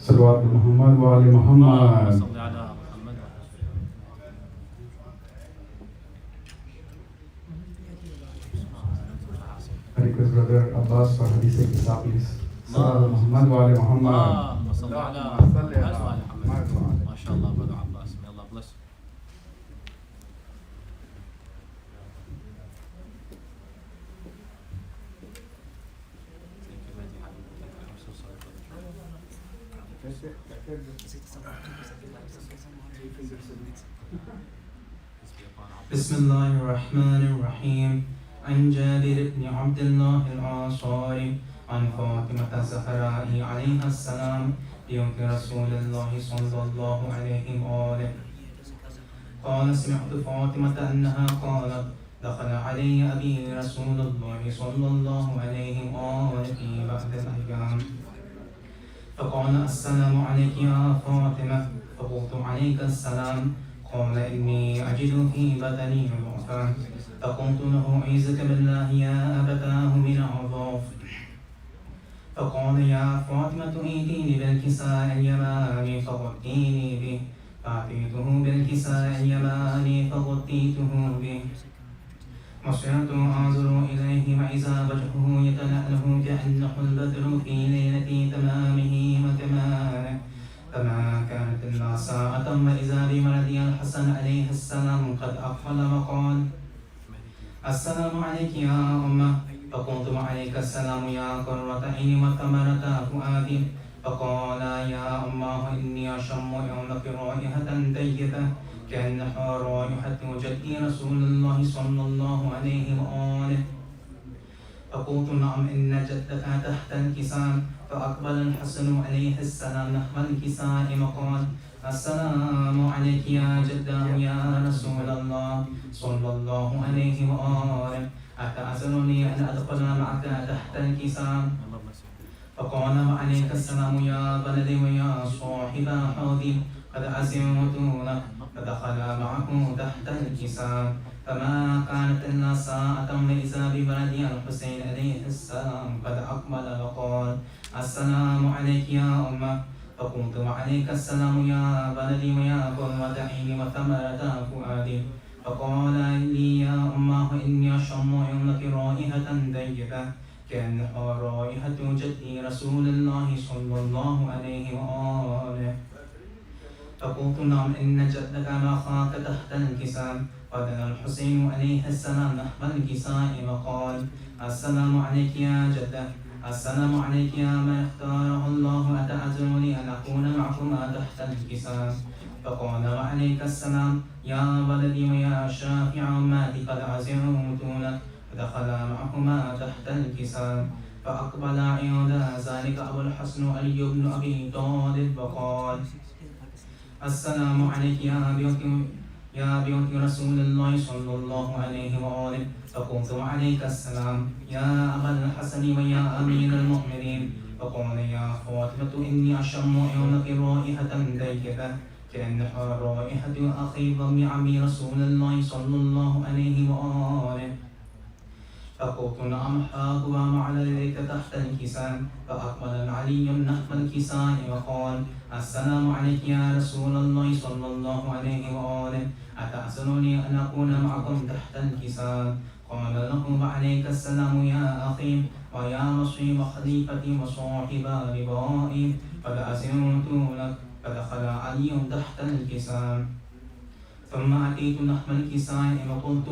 صلوات محمد وآل محمد. I request Brother Abbas for Hadith Kisah, please. Salawat Muhammad wa Ali Muhammad. MashaAllah, Brother Abbas. May Allah bless you. بسم الله الرحمن الرحيم. عن جابر بن عبد الله الأنصاري عن فاطمة الزهراء عليها السلام بنت رسول الله صلى الله عليه وآله قال سمعت فاطمة أنها قالت دخل علي أبي رسول الله صلى الله عليه وآله في بعض الأيام فقال السلام عليك يا فاطمة فقلت عليك السلام قال إني أجد في بدني ضعفا فقلت له أعيذك بالله يا أبتاه من عضاف فقال يا فاطمة ائتيني بالكساء اليماني فغطيني به فأتيته بالكساء اليماني فغطيته به وصرت أنظر إليه وإذا وجهه يتلألأ كأنه البدر في ليلة تمامه وكماله فما كانت إلا ساعة وإذا بولدي الحسن عليه السلام قد أقبل وقال السلام عليك يا أمة فقلت وعليك السلام يا قرة عيني وثمرة فؤادي فقال يا أمه إني أشم يومك رائحة طيبة كأنها رائحة جدي رسول الله صلى الله عليه وآله فقلت نعم إن جدك تحت الكساء فأقبل الحسن عليه السلام نحو الكساء وقال السلام عليك يا جداه يا رسول الله صلى الله عليه وآله أتأذنني أن أدخل معك تحت الكساء فقال وعليك السلام يا بلدي ويا صاحب حوضي قد أزمت لك فدخل معه تحت الكساء فما كانت إلا ساعة وإذا بولدي الحسين عليه السلام قد أقبل وقال السلام عليك يا أمة فقلت وعليك السلام يا بلدي ويا قرة عيني وثمرة فؤادي فقال لي يا أمه إني أشم يومك رائحة طيبة كأنها رائحة جدي رسول الله صلى الله عليه وآله فقلت نعم إن جدك وأخاك تحت الكساء فدنا الحسين عليه السلام نحو الكساء وقال السلام عليك يا جده السلام عليك يا من اختاره الله أتأذنني أن أكون معكما تحت الكساء فقال وعليك السلام يا ولدي ويا شافع أمتي قد عزمت لك فدخل معهما تحت الكساء فأقبل عند ذلك أبو الحسن علي بن أبي طالب وقال السلام عليك يا بنت رسول الله صلى الله عليه وآله فقلت وعليك السلام يا أبا الحسن ويا أمير المؤمنين فقال يا فاطمة إني أشم يومك رائحة طيبة كأنها رائحة أخي ضم عمي رسول الله صلى الله عليه وآله فقلت نعم حاضر على ذلك تحت الكساء فأقبل علي نحو الكساء وقال السلام عليك يا رسول الله صلى الله عليه وآله أتأذنني أن أكون معكم تحت الكساء قال له وعليك السلام يا أخي ويا نصيب خليفتي وصاحب ربائي قد أذنت لك فدخل علي تحت الكساء ثم أتيت نحو الكساء وقلت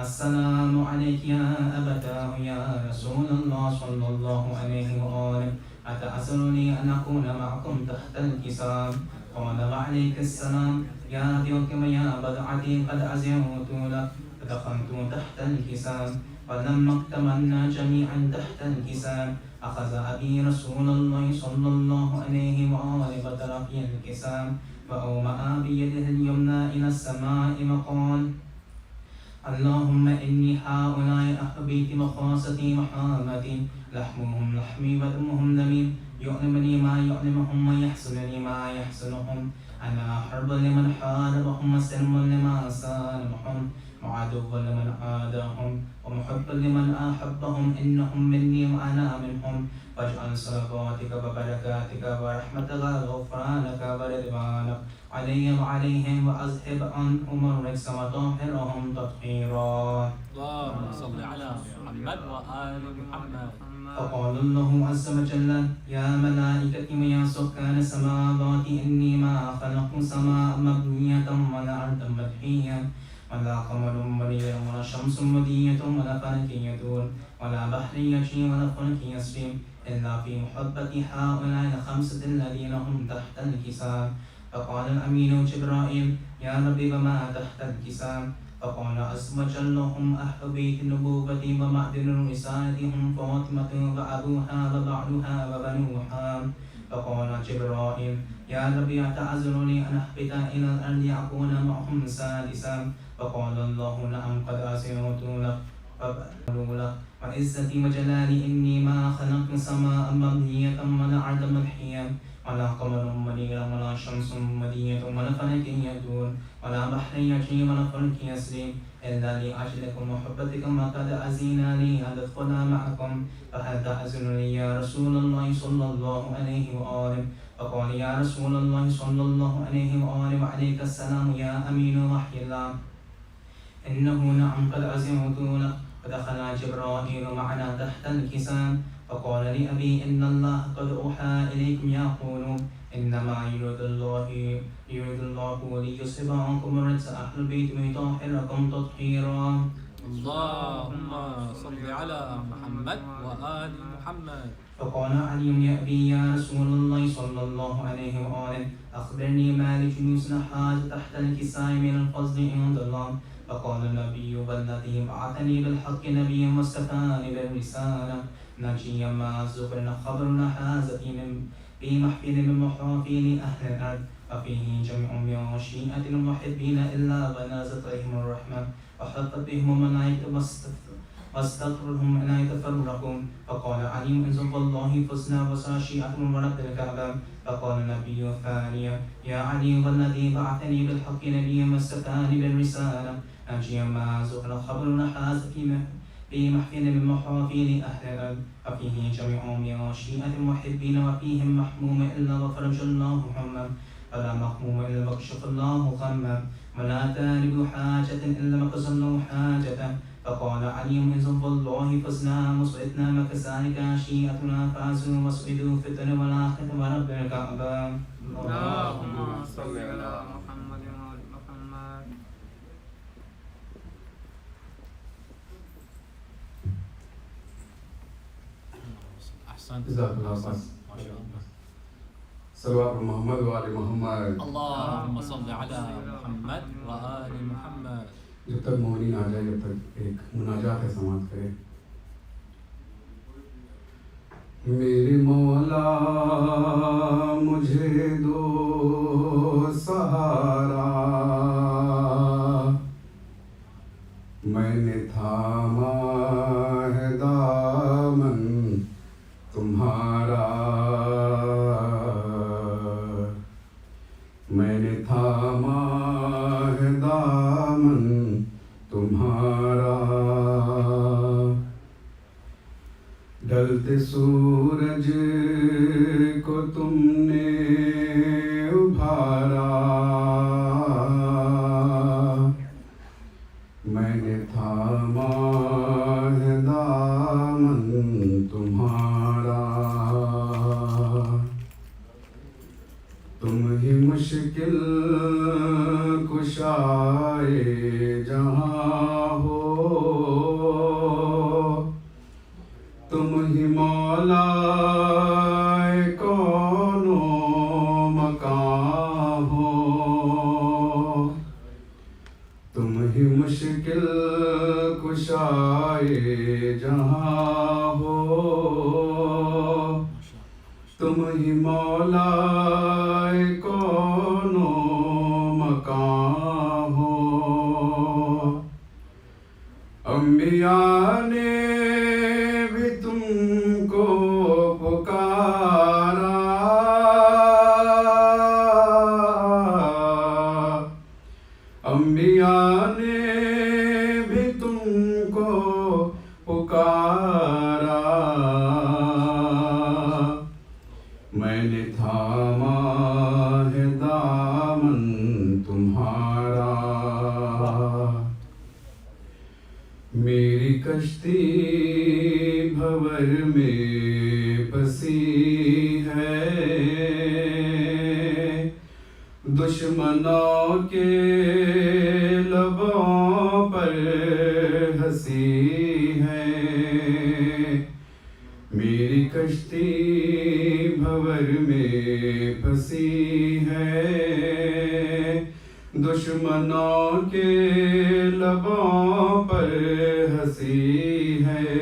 السلام عليك يا أبتاه يا رسول الله صلى الله عليه وآله أتأذنني أن أكون معكم تحت الكساء قال وعليك السلام يا بنت ويا بدعتي قد أذنت لك فدخلت تحت الكساء فلما اكتملنا جميعا تحت الكساء أخذ أبي رسول الله صلى الله عليه وآله بطرف الكساء وأومأ بيده اليمنى إلى السماء وقال اللهم إني هؤلاء أهل بيتي وخاصتي وحامتي لحمهم لحمي ودمهم دمي يؤلمني ما يؤلمهم ويحزنني ما يحزنهم أنا حرب لمن حاربهم وسلم لما سالمهم وعدوا لمن عاداهم ومحبا لمن أحبهم إنهم مني وأنا منهم واجعل صلواتك وبركاتك ورحمتك وغفرانك ورضوانك علي وعليهم وأذهب عنهم الرجس وطهرهم تطهيرا. اللهم صل على محمد وآل محمد. فقال الله عز وجل يا ملائكتي ويا سكان السماوات إني ما خلقت سماء مبنية ولا أرضا مدحية ولا قمر منير ولا شمس مضية ولا فلك يدور ولا بحر يجري ولا فلك يسري إلا في محبة هؤلاء الخمسة الذين هم تحت الكسام. فقال الأمين جبرائيل يا رب وما تحت الكسام؟ فقال عز وجل هم أهل بيت النبوة ومعدن الرسالة هم فاطمة وأبوها وبعلها وبنوها. فقال جبرائيل يا رب أتعذرني أن أهبط إلى الأرض أكون معهم سادسا؟ فقال الله نعم قد أذنت لك فقالوا لك وعزتي وجلالي إني ما خلقت سماء مبنية ولا أرضا مدحية ولا قمر منيرا ولا شمس مدية ولا فلك يدور ولا بحر يجري ولا فلك يسري إلا لأجلكم ومحبتكم وقد أذن لي أن أدخل معكم فهل تأذن لي يا رسول الله صلى الله عليه وآله؟ فقال يا رسول الله صلى الله عليه وآله وعليك السلام يا أمين وحي الله إنه نعم قد أذنت لك. فدخل جبرائيل معنا تحت الكسام فقال لأبي إن الله قد أوحى إليكم يقول إنما يريد الله ليصيب عنكم الرجس أهل البيت ويطهركم تطهيرا. اللهم صل على محمد وآل محمد. فقال علي يا أبي يا رسول الله صلى الله عليه وآله أخبرني ما لجلوس الحاج تحت الكساء من الفضل عند الله. فقال النبي والذي بعثني بالحق نبيا واصطفاني بالرسالة نجيا ما زبرنا خبرنا هذا في محفل من محافل أهل الأرض وفيه جميع من شيئة المحبين إلا ونازت عليهم الرحمة وحطت بهم الملائكة واستغفرهم أن يتفرقون. فقال علي إن والله فزنا وساشيئة ورب الكعبة. فقال النبي الثانية يا علي والذي بعثني بالحق نبيا واصطفاني بالرسالة نجيا ما زبر خبرنا هذا في محفل من محافل أهل الأرض وفيه جميع من شيئة المحبين وفيهم محموم إلا وفرج الله همه ولا مخموم إلا مكشف الله غمه ولا طالب حاجة إلا مقصد له حاجته. فقال علي إن والله فزنا وسعدنا وكذلك شيئتنا فازوا وسعدوا في الدنيا والآخرة ورب الكعبة. اللهم صل على محمد وآل محمد. أحسنت. جزاك الله خير. ما شاء الله. صلوات محمد وآل محمد. اللهم صل على محمد وآل محمد. जब तक मोहनी आ जाए जब तक एक मुनाजात है समाज करें। मेरे मौला मुझे दो सहारा मैंने थामा है दामन तुम्हारा मैंने थामा है दामन तुम्हारा ढलते सूरज को तुमने उभारा मैंने थामा है दामन तुम्हारा तुम ही मुश्किल कुशाए जहाँ हो तुम ही मौला कौनो मकान हो तुम ही मुश्किल कुशाए जहाँ हो तुम ही मौला कौनो मकान हो अम्बिया ने भी तुमको पुकारा अम्बिया ने تھاما ہے دامن تمہارا، میری کشتی بھور میں پھنسی ہے، دشمنوں کے لبوں پر ہنسی ہے، میری کشتی بھور میں پھنسی ہے، دشمنوں کے لبوں پر ہنسی ہے،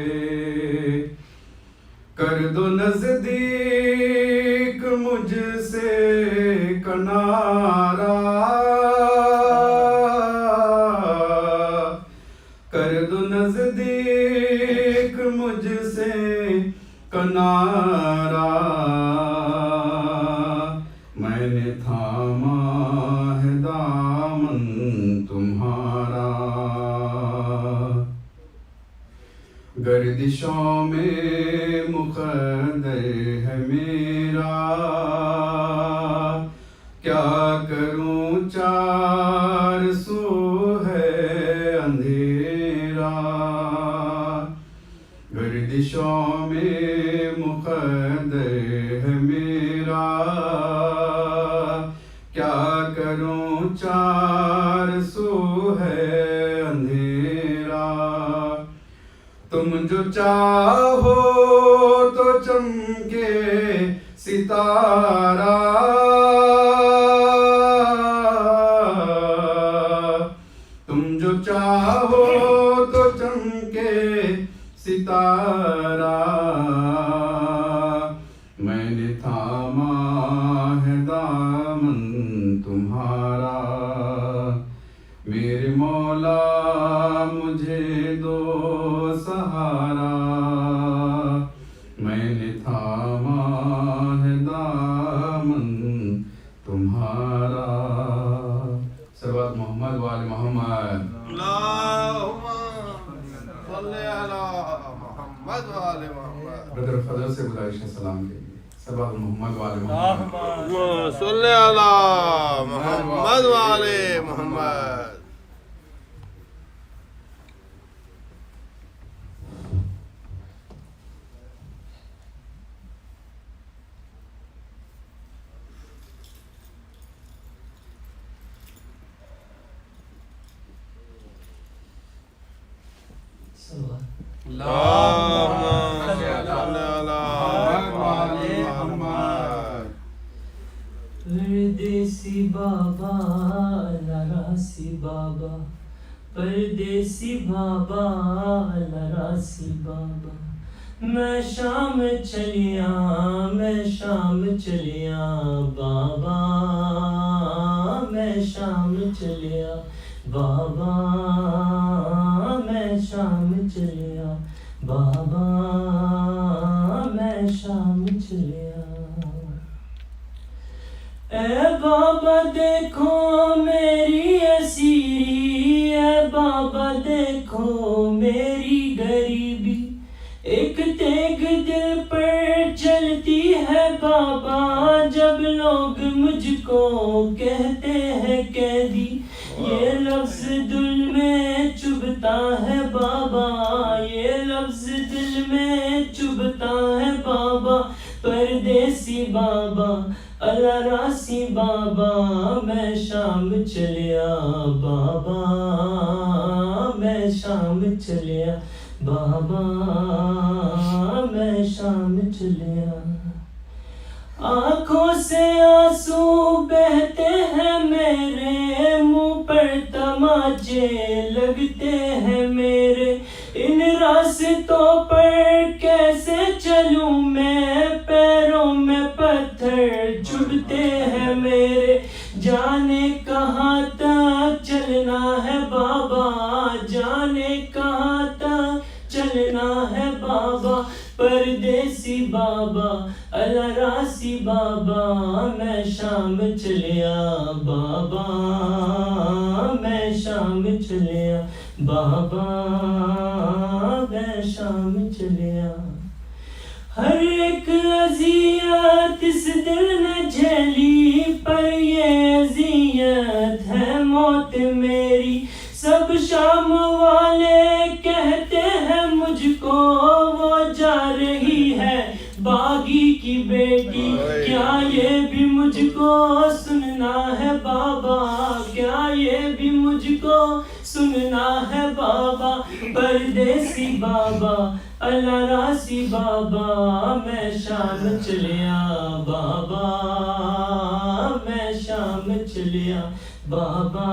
کر دو نزدیک مجھ سے کنارہ، کر دو نزدیک مجھ سے کنارہ، میں نے تھاما ہے دامن تمہارا، گردشوں میں مقدر ہے میرا، کیا کروں چار سو ہے اندھیرا، گردشوں میں مقدر ہے میرا، کیا کروں چار سو ہے اندھیرا، تم جو چاہو تو چمکے ستارہ، تم جو چاہو تو چمکے ستارہ، میں نے تھاما ہے دامن تمہارا، میرے مولا مجھے دو سہارا، میں نے تھاما ہے دامن تمہارا، صلوات محمد وآل محمد۔ اللہم صلی علی محمد وآل محمد۔ برادر فضل سے گزارش ہے سلام کے لیے، صلوات محمد وآل محمد۔ اللہم صلی علی محمد وآل محمد۔ اللہم صلی علی محمد۔ پردیسی بابا لراسی بابا، پردیسی بابا لراسی بابا، میں شام چلیا، میں شام چلیا بابا، میں شام چلیا بابا، میں شام چلیا بابا، میں شام چلیا، اے بابا دیکھو میری اسیری، اے بابا دیکھو میری غریبی، ایک تیگ دل پر چلتی ہے بابا، جب لوگ مجھ کو کہتے ہیں قیدی، یہ لفظ دل میں چبھتا ہے بابا، یہ لفظ دل میں چبھتا ہے بابا، پردیسی بابا الراسی بابا، میں شام چلیا بابا، میں شام چلیا بابا، میں شام چلیا، آنکھوں سے آنسو بہتے ہیں میرے، منہ پر تماچے لگتے ہیں میرے، ان راستوں پر کیسے چلوں میں، پیروں میں پتھر چبھتے ہیں میرے، جانے کہاں تک چلنا ہے بابا، جانے کہاں تک چلنا ہے بابا، پردیسی بابا الراسی بابا، میں شام چلیا بابا، میں شام چلیا بابا، میں شام چلیا، ہر ایک اذیت اس دل نے جھیلی، پر یہ اذیت ہے موت میری. سب شام والے کہتے ہیں مجھ کو وہ جا رہی ہے باغی کی بیٹی. کیا یہ بھی مجھ کو سننا ہے بابا؟ کیا یہ بھی مجھ کو سننا ہے بابا؟ پردیسی بابا اللہ راسی بابا، میں شام چلیا بابا، میں شام چلیا بابا،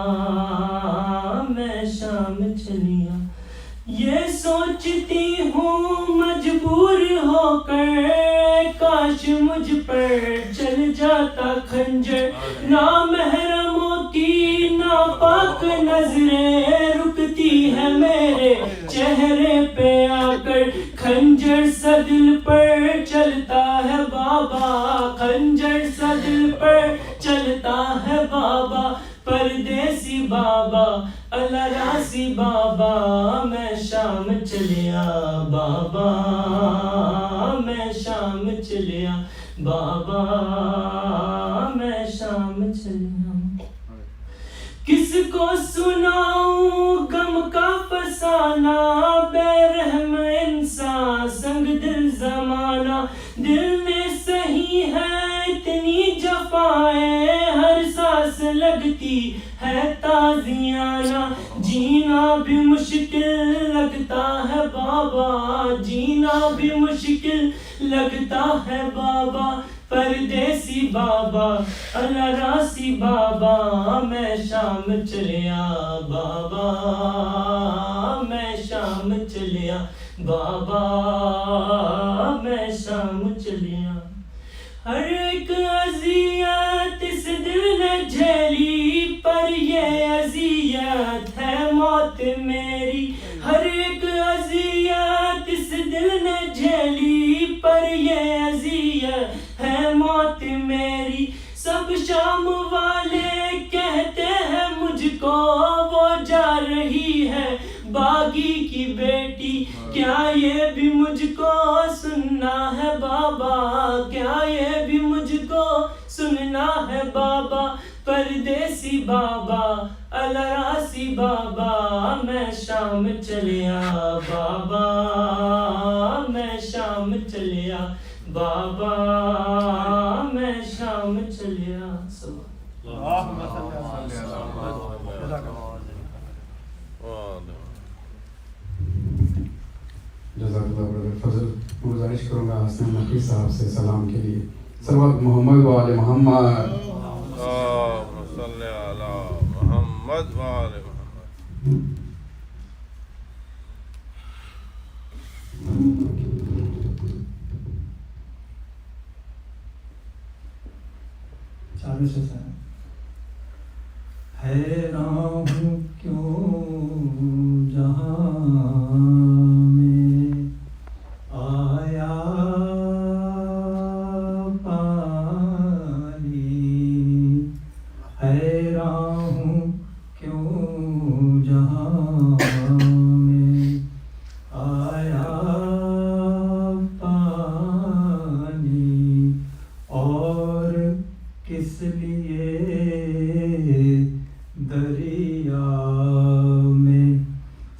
میں شام چلیا. یہ سوچتی ہوں مجبور ہو کر کاش مجھ پر چل جاتا خنجر. نامحرموں کی ناپاک نظریں رکتی ہے میرے چہرے پہ آ کر. خنجر سا دل پر چلتا ہے بابا، خنجر سا دل پر چلتا ہے بابا. پردیسی بابا اللہ راسی بابا، میں شام چلیا بابا، میں شام چلیا بابا، میں شام چلیا. کس کو سناؤں غم کا فسانہ، بے رحم انسان سنگ دل زمانہ. دل نے سہی ہے اتنی جفائیں، ہر سانس لگتی ہے تازیانہ. جینا بھی مشکل لگتا ہے بابا، جینا بھی مشکل لگتا ہے بابا. پردیسی بابا اللہ راسی بابا، میں شام چلیا بابا، میں شام چلیا بابا، میں شام چلیا. ہر ایک اذیت اس دل نے جھیلی، پر یہ اذیت ہے موت میری. ہر ایک اذیت اس دل نے جھیلی، پر یہ اذیت ہے موت میری. سب شام والے کہتے ہیں مجھ کو وہ جا رہی ہے باغی کی بیٹی. کیا یہ بھی مجھ کو سننا ہے بابا؟ کیا یہ بھی مجھ کو سننا ہے بابا؟ پردیسی بابا اللہ راسی بابا، میں شام چلیا بابا، میں شام چلیا بابا، میں شام چلیا. جزاک اللہ برادر فضل. گزارش کروں گا حسن نقی صاحب سے سلام کے لیے. صلوات محمد و آل محمد. اللہم صلی علی محمد و آل محمد. چالو سے سر. حیران ہوں کیوں جہاں میں آیا پانی. حیران ہوں کیوں جہاں میں آیا پانی. اور کس لیے دریا میں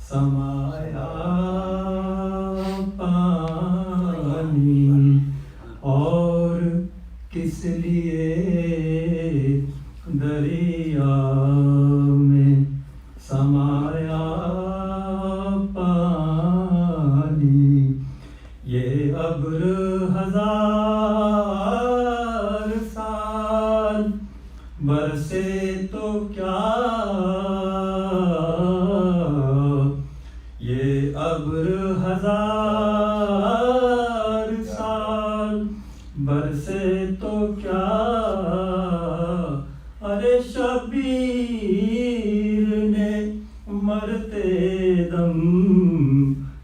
سمایا پانی. اور کس لیے دریا میں سمایا پانی. یہ ابر ہزار سال برسے تو کیا، یہ ابر ہزار سال برسے تو کیا. ارے شبیر نے مرتے دم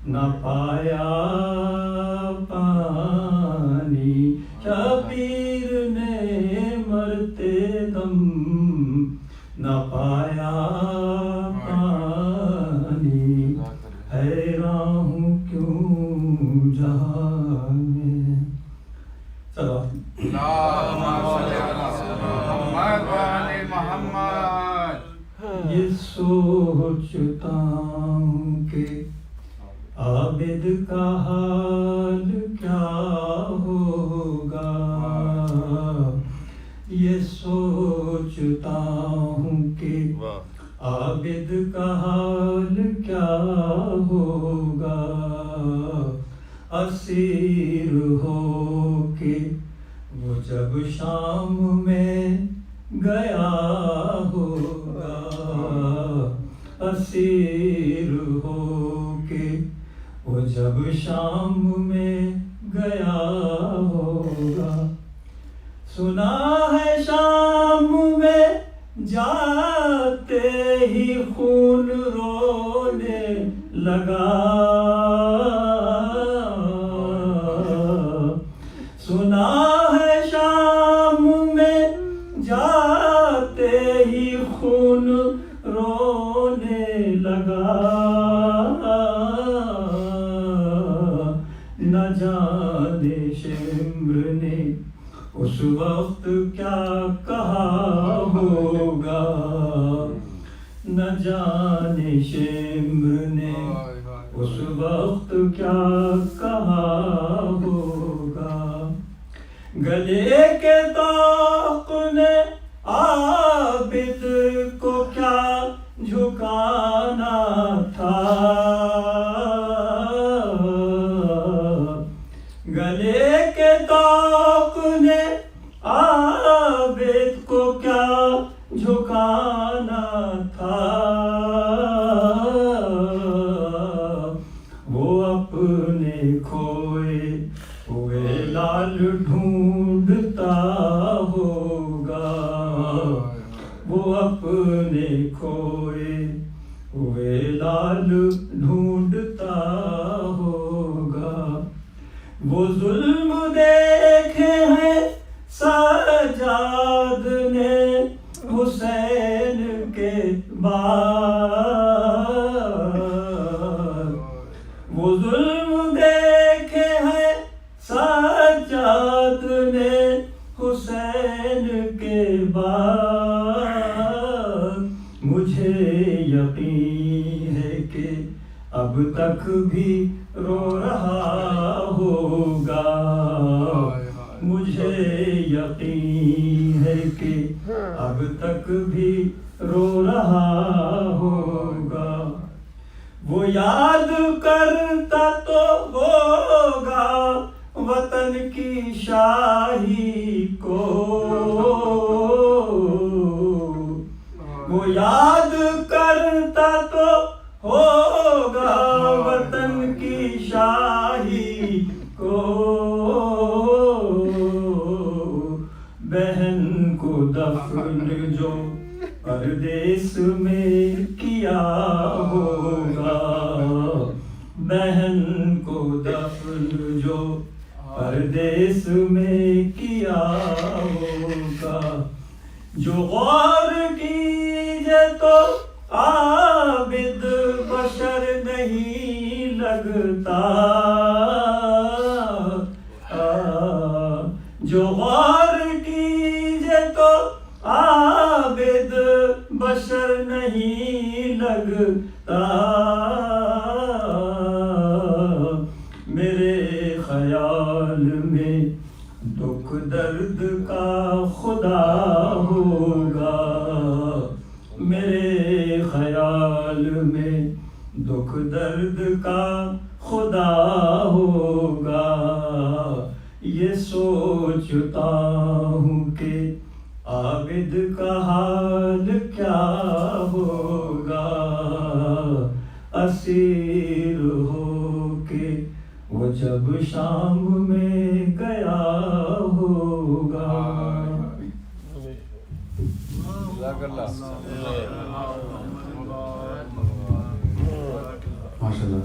نہ پایا پانی. شبیر نے مرتے دم نہ پایا پانی. حیران ہوں کیوں جہاں میں یہ سوچتا ہوں کہ عابد کا حال کیا ہوگا. یہ سوچتا ہوں کہ عابد کا حال کیا ہوگا. اسیر ہو کے وہ جب شام میں گیا ہوگا. اسیر ہو کے وہ جب شام میں گیا ہوگا. سنا ہے شام میں جاتے ہی خون رونے لگا. سنا ہے شام میں جاتے ہی خون رونے لگا. نہ جانے شمر نے اس وقت کیا کہا ہوگا. نہ جانے شمر نے اس وقت کیا کہا ہوگا. گلے کے طاق نے عابد کو کیا جھکانا تھا. گلے کے طاق نے عابد کو کیا جھکانا تھا. وہ اپنے کھوئے ہوئے لال ڈھونڈتا ہوگا. وہ اپنے کھوئے ہوئے لال ڈھونڈتا ہوگا. وہ ظلم دیکھے ہیں سجاد نے حسین کے بعد. وہ ظلم دیکھے ہیں سجاد نے حسین کے بعد. مجھے یقین ہے کہ اب تک بھی رو رہا ہوگا. مجھے یقین ہے کہ اب تک بھی رو رہا ہوگا. وہ یاد کرتا تو ہوگا وطن کی شاہی کو. وہ یاد کرتا تو ہوگا وطن کی شاہی کو. بہن کو دفن جو پردیس میں کیا ہوگا. بہن کو دفن جو پردیس میں کیا ہوگا. جو غور کیجے تو عابد بشر نہیں لگتا. جو غور کیجے تو عابد بشر نہیں لگتا. میرے خیال میں دکھ درد کا خدا ہوگا. میرے خیال میں دکھ درد کا خدا ہوگا. یہ سوچتا ہوں کہ عابد کا حال کیا ہوگا. اسیر ہو کے وہ جب شام میں گیا ہوگا. ماشاءاللہ.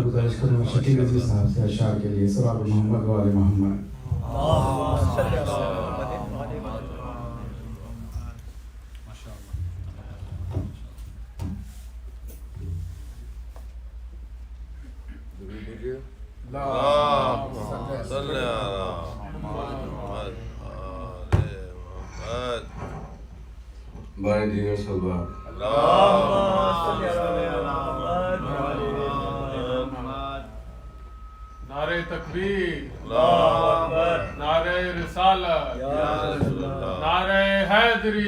گزارش کروں گا شکیل عزیز صاحب سے اشعار کے لیے سراب محمد و آل محمد. صلی اللہ محمد آل محمد. بارے دیگر صلوات. نعرہ تکبیر، نعرہ رسالت، نعرہ حیدری،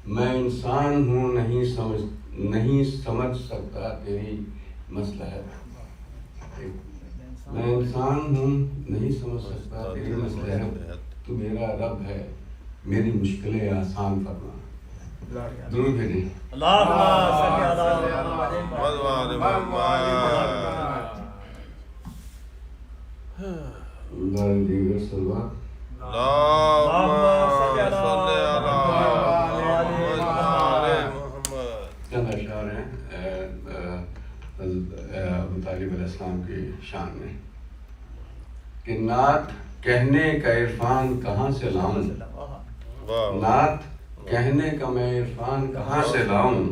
میں انسان ہوں نہیں سمجھ سکتا تیری مصلحت. میں انسان ہوں نہیں سمجھ سکتا تیری مصلحت. تو میرا رب ہے، میری مشکلیں آسان فرما. درود بھیجیں. دیگر صلوات. چند اشعار ہیں حضرت ابو طالب علیہ السلام کی شان میں کہ نعت کہنے کا عرفان کہاں سے لاؤں. نعت کہنے کا میں عرفان کہاں سے لاؤں.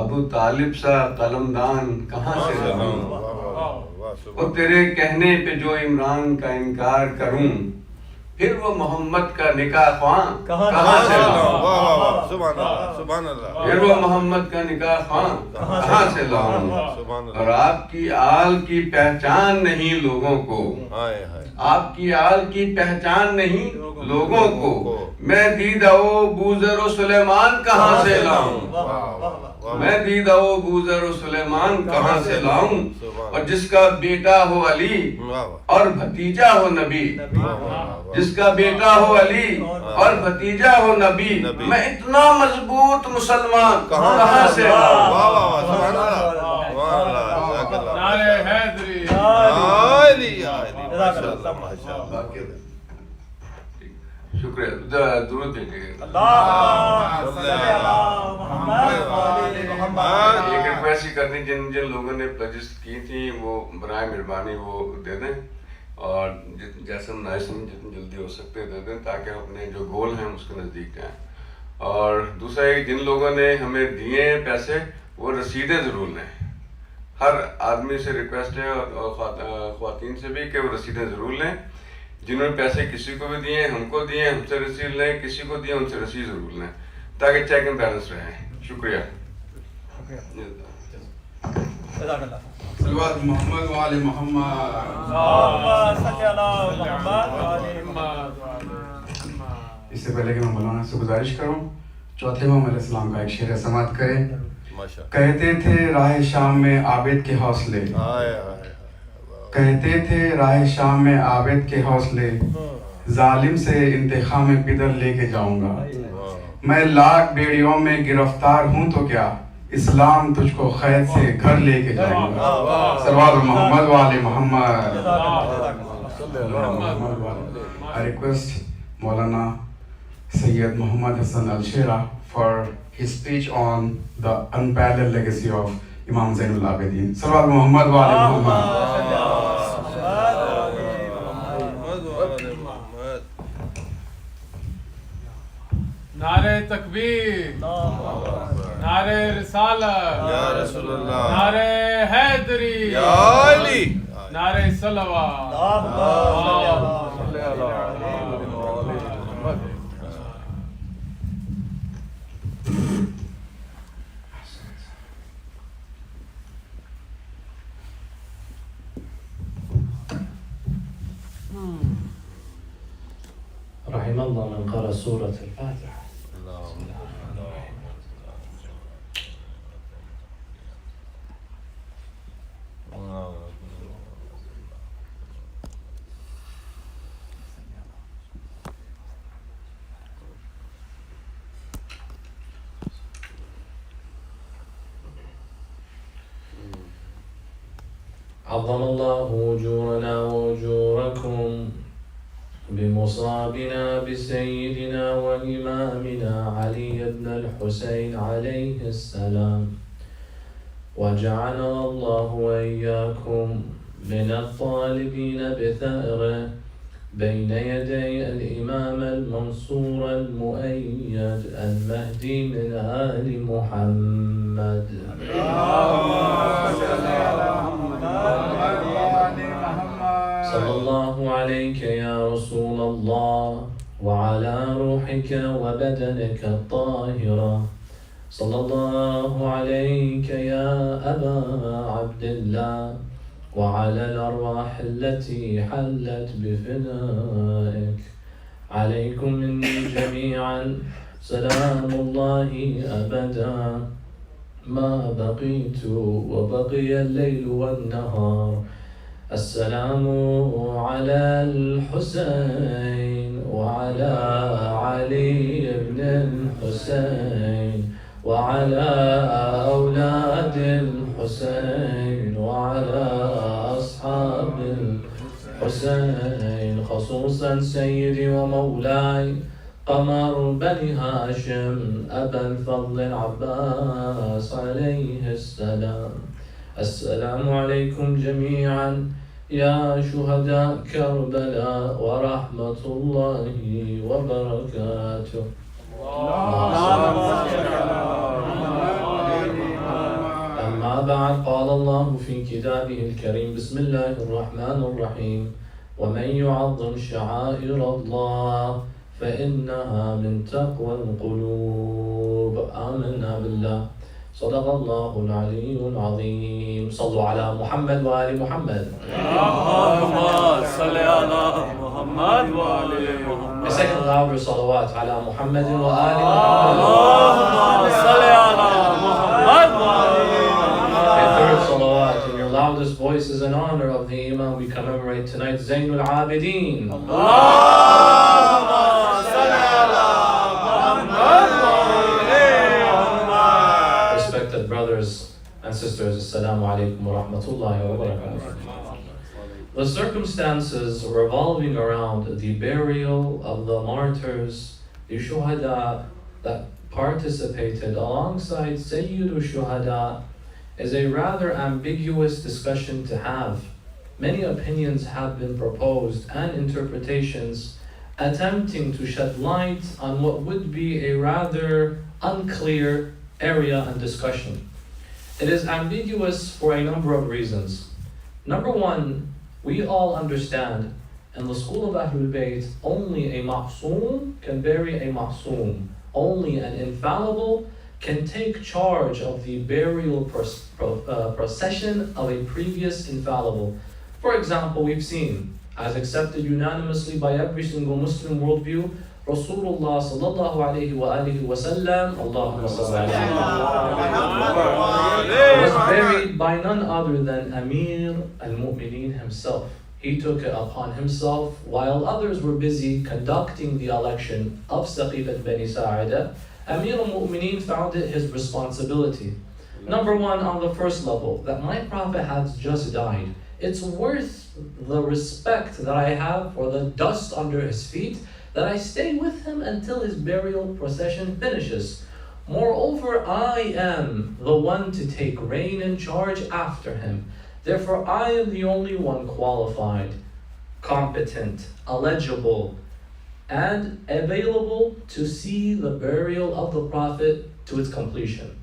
ابو طالب سا قلمدان کہاں سے لاؤں. اور تیرے کہنے پہ جو عمران کا انکار کروں، پھر وہ محمد کا نکاح خواں کہاں سے لاؤں. سبحان اللہ. پھر وہ محمد کا نکاح خواں کہاں سے لاؤں. اور آپ کی آل کی پہچان نہیں لوگوں کو. آپ کی آل کی پہچان نہیں لوگوں کو. میں دیدہ و بوذر و سلیمان کہاں سے لاؤں. میں دیدہ و بوذر و سلیمان کہاں سے لاؤں. اور جس کا بیٹا ہو علی اور بھتیجا ہو نبی، جس کا بیٹا ہو علی اور بھتیجا ہو نبی، میں اتنا مضبوط مسلمان کہاں سے لاؤں. نعرہ حیدری، شکریہ. درود بھیجیے. ایک ریکویسٹ ہی کرنی، جن لوگوں نے پلیجز کی تھی وہ برائے مہربانی وہ دے دیں، اور جیسے مناسب جتنی جلدی ہو سکتے دے دیں تاکہ ہم اپنے جو گول ہیں اس کے نزدیک جائیں. اور دوسرا یہ جن لوگوں نے ہمیں دیے ہیں پیسے وہ رسیدیں ضرور لیں. ہر آدمی سے ریکویسٹ ہے اور خواتین سے بھی کہ وہ رسیدیں ضرور لیں. جنہوں نے پیسے کسی کو بھی دیے، ہم کو دیے، ہم سے رسید لیں، کسی کو دیے ان سے رسید ضرور لیں تاکہ چیک اینڈ بیلنس رہے. شکریہ. صلوات محمد و آل محمد. اس سے پہلے کہ میں مولانا سے گزارش کروں، چوتھے امام علیہ السلام کا ایک شعر سماعت کریں. کہتے تھے راہ شام میں عابد کے حوصلے، کہتے تھے راہ شام میں عابد کے حوصلے، ظالم سے انتخام پدر لے کے جاؤں گا. میں لاکھ بیڑیوں میں گرفتار ہوں تو کیا، اسلام تجھ کو قید سے گھر لے کے جاؤں گا. صلوات محمد و آل محمد. I request Maulana Syed Muhammad Hasan AlSheraa for his speech on the unparalleled legacy of Imam Zainul Abidin. صلوات محمد و آل محمد. نعرہ تکبیر، نعرہ رسالت، یا رسول اللہ، نعرہ حیدری، یا علی، نعرہ صلوات. رحم الله من قرأ سورة الفاتحة. عظم الله أجورنا وأجوركم بمصابنا بسيدنا وإمامنا علي بن الحسين عليه السلام، وجعلنا الله وإياكم من الطالبين بثأره بين يدي الإمام المنصور المؤيد المهدي من آل محمد. صلى الله عليك يا رسول الله وعلى روحك وبدنك الطاهرة. صلى الله عليك يا أبا عبد الله وعلى الأرواح التي حلت بفنائك. عليكم مني جميعا سلام الله أبدا ما بقيت وبقي الليل والنهار. السلام على الحسين وعلى علي بن الحسين وعلى أولاد الحسين وعلى أصحاب الحسين، خصوصا سيدي ومولاي قمر بني هاشم أبا الفضل العباس عليه السلام. السلام عليكم جميعا يا شهداء كربلاء ورحمة الله وبركاته. أما بعد، قال الله في كتابه الكريم: بسم الله الرحمن الرحيم. ومن يعظم شعائر الله فإنها من تقوى القلوب. آمنا بالله. صدق الله العلي العظيم. صلوا على محمد وآل محمد. اللهم صل على محمد وآل محمد. A second louder salawat ala Muhammad وآل محمد. اللهم صل على محمد وآل محمد. A third salawat in your loudest voices in honor of the Imam we commemorate tonight, Zainul Abidin. اللهم صل على محمد وآل محمد. Respected brothers and sisters, Assalamu alaikum wa rahmatullahi wa barakatuh. The circumstances revolving around the burial of the martyrs, the shuhada that participated alongside Sayyidu Shuhada, is a rather ambiguous discussion to have. Many opinions have been proposed and interpretations attempting to shed light on what would be a rather unclear area and discussion. It is ambiguous for a number of reasons. Number one, we all understand in the school of Ahlul Bayt, only a ma'soom can bury a ma'soom. Only an infallible can take charge of the burial procession of a previous infallible. For example, we've seen, as accepted unanimously by every single Muslim worldview, Rasulullah sallallahu alayhi wa alihi wa sallam, Allahumma salli alayhi, was buried by none other than Amir al-Mu'mineen himself. He took it upon himself while others were busy conducting the election of Saqifat Bani Sa'ida. Amir al-Mu'mineen found it his responsibility. Number one, on the first level, that my Prophet has just died. It's worth the respect that I have for the dust under his feet, that I stay with him until his burial procession finishes. Moreover, I am the one to take reign and charge after him. Therefore, I am the only one qualified, competent, eligible, and available to see the burial of the Prophet to its completion.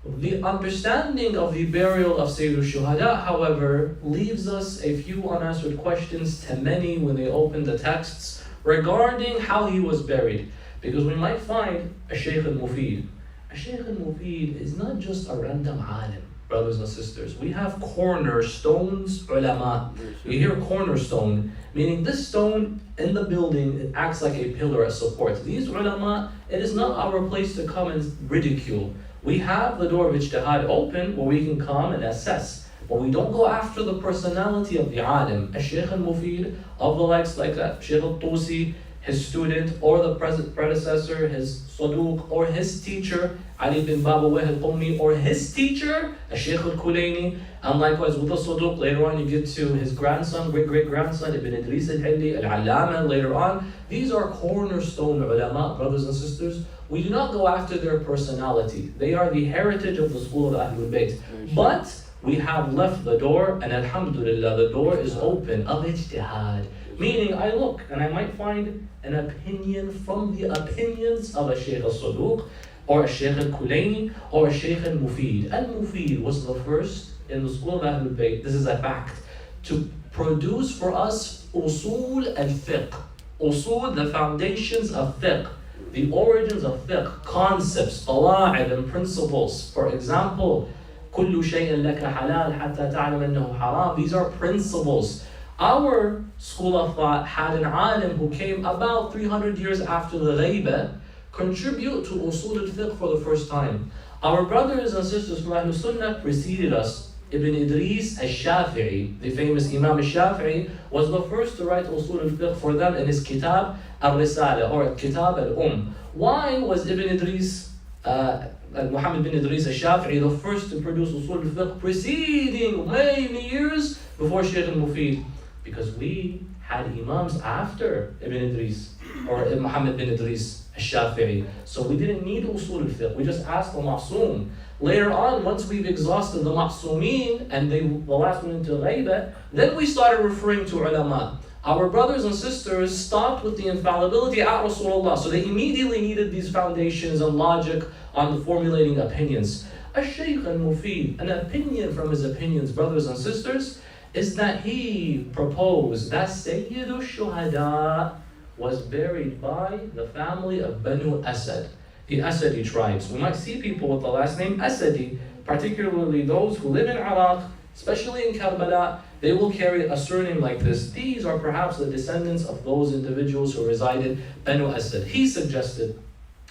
The understanding of the burial of Sayyidul Shuhada, however, leaves us a few unanswered questions to many when they open the texts regarding how he was buried. Because we might find a Shaykh al-Mufid. A Shaykh al-Mufid is not just a random alim, brothers and sisters. We have cornerstones, ulama. You hear cornerstone, meaning this stone in the building, it acts like a pillar, a support. These ulama, it is not our place to come and ridicule. We have the door of ijtihad open where we can come and assess. But we don't go after the personality of the alim. A Shaykh al-Mufid, of the likes like that, Shaykh al-Tusi, his student, or the predecessor, his Saduq, or his teacher, Ali bin Baba Wahid Qummi, or his teacher, Shaykh al-Kulayni. And likewise with the Saduq, later on you get to his grandson, great-great-grandson, Ibn Idris al-Hilli, al-Allama, later on. These are cornerstone ulama, brothers and sisters. We do not go after their personality. They are the heritage of the school of Ahlul Bayt. But we have left the door, and alhamdulillah, the door is open of ijtihad. Meaning, I look and I might find an opinion from the opinions of a Shaykh al-Saduq, or a Shaykh al-Kulayni, or a Shaykh al-Mufid. Al-Mufid was the first in the school of Ahlul Bayt, this is a fact, to produce for us usul al-fiqh. Usul, the foundations of fiqh, the origins of fiqh, concepts, qawa'id and principles. For example, كل شيء لك حلال حتى تعلم أنه حرام. These are principles. Our school of thought had an alim who came about 300 years after the ghayba contribute to usul al-fiqh for the first time. Our brothers and sisters from Ahlul Sunnah preceded us. Ibn Idris al-Shafi'i, the famous Imam al-Shafi'i, was the first to write usul al-fiqh for them in his kitab al-Risala or kitab al-Umm. Why was Ibn Idris Muhammad bin Idris al-Shafi'i the first to produce usul al-fiqh preceding many years before Shaykh al-Mufid? Because we had imams after Ibn Idris or Muhammad bin Idris al-Shafi'i. So we didn't need usul al-fiqh. We just asked the ma'soom. Later on, once we've exhausted the ma'soomin and the last one into ghayba, then we started referring to ulama. Our brothers and sisters stopped with the infallibility at Rasulullah. So they immediately needed these foundations and logic on the formulating opinions. Al-Shaykh al-Mufid, an opinion from his opinions, brothers and sisters, is that he proposed that Sayyid al-Shuhada was buried by the family of Banu Asad, the Asadi tribes. We might see people with the last name Asadi, particularly those who live in Iraq, especially in Karbala. They will carry a surname like this. These are perhaps the descendants of those individuals who resided Banu Asad. He suggested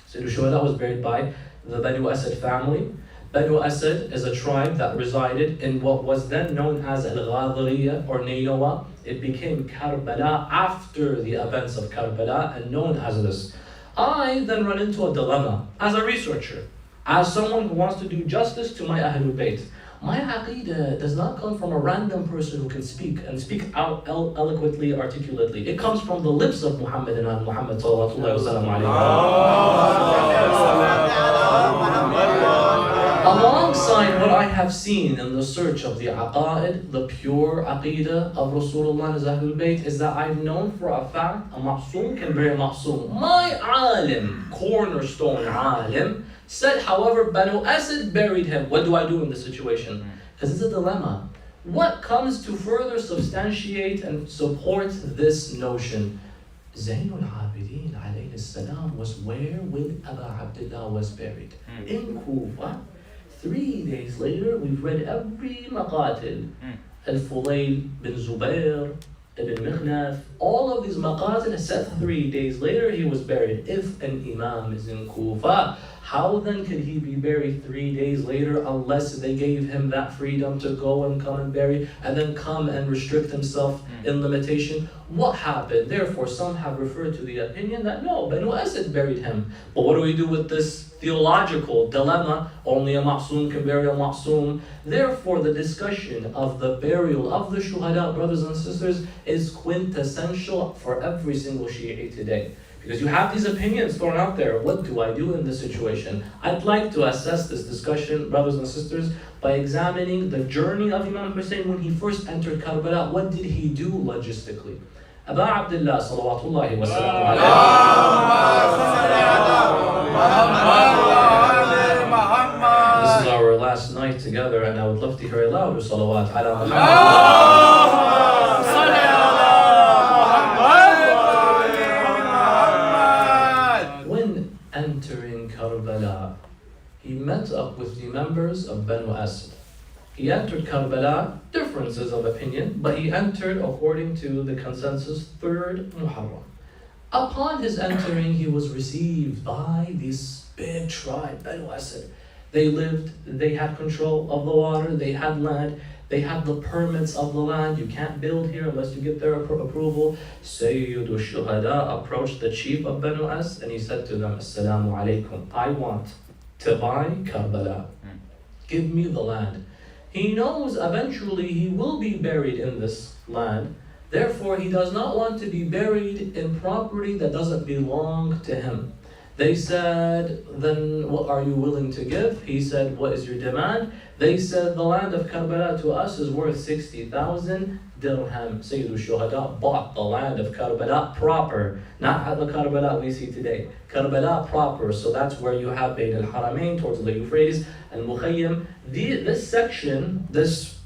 Sayyid al-Shuhada was buried by the Banu Asad family. Banu Asad is a tribe that resided in what was then known as Al-Ghadariya or Nainawa. It became Karbala after the events of Karbala and known as this. I then run into a dilemma as a researcher, as someone who wants to do justice to my Ahlul Bayt. My aqidah does not come from a random person who can speak and speak out eloquently, articulately. It comes from the lips of Muhammad and Muhammad sallallahu alaihi wasallam. Alongside what I have seen in the search of the aqa'id, the pure aqidah of Rasulullah and Ahlul Bayt, is that I've known for a fact a ma'soom can bury a ma'soom. My alim, cornerstone alim, said, however, Banu Asad buried him. What do I do in this situation? Because it's a dilemma. What comes to further substantiate and support this notion? Zainul Abidin alayhi salam was where when Abu Abdullah was buried? In Kufa. 3 days later, we've read every maqatil. Al-Fulayl bin Zubair, Ibn Mikhnaf, all of these maqatil said 3 days later he was buried. If an imam is in Kufa, how then could he be buried 3 days later unless they gave him that freedom to go and come and bury and then come and restrict himself in limitation? What happened? Therefore, some have referred to the opinion that no, Banu Asad buried him. But what do we do with this theological dilemma? Only a ma'soom can bury a ma'soom. Therefore, the discussion of the burial of the shuhada, brothers and sisters, is quintessential for every single Shi'i today. Because you have these opinions thrown out there. What do I do in this situation? I'd like to assess this discussion, brothers and sisters, by examining the journey of Imam Hussein when he first entered Karbala. What did he do logistically? Abu Abdullah salawatullahi wa sallam alayhi. This is our last night together, and I would love to hear a louder salawat ala Muhammad. When entering Karbala, he met up with the members of Banu Asad. He entered Karbala, differences of opinion, but he entered according to the consensus 3rd Muharram. Upon his entering, he was received by this big tribe, Banu Asad. They had control of the water, they had land, they had the permits of the land. You can't build here unless you get their approval. Sayyid al-Shuhada approached the chief of Banu Asad and he said to them, Assalamu alaikum, I want to buy Karbala. Give me the land. He knows eventually he will be buried in this land. Therefore, he does not want to be buried in property that doesn't belong to him. They said, then what are you willing to give? He said, what is your demand? They said, the land of Karbala to us is worth 60,000 dirham. Sayyid al-Shuhada bought the land of Karbala proper, not the Karbala we see today. Karbala proper, so that's where you have Bayt al-Haramain towards the Euphrates and Mukhayyam. This section, this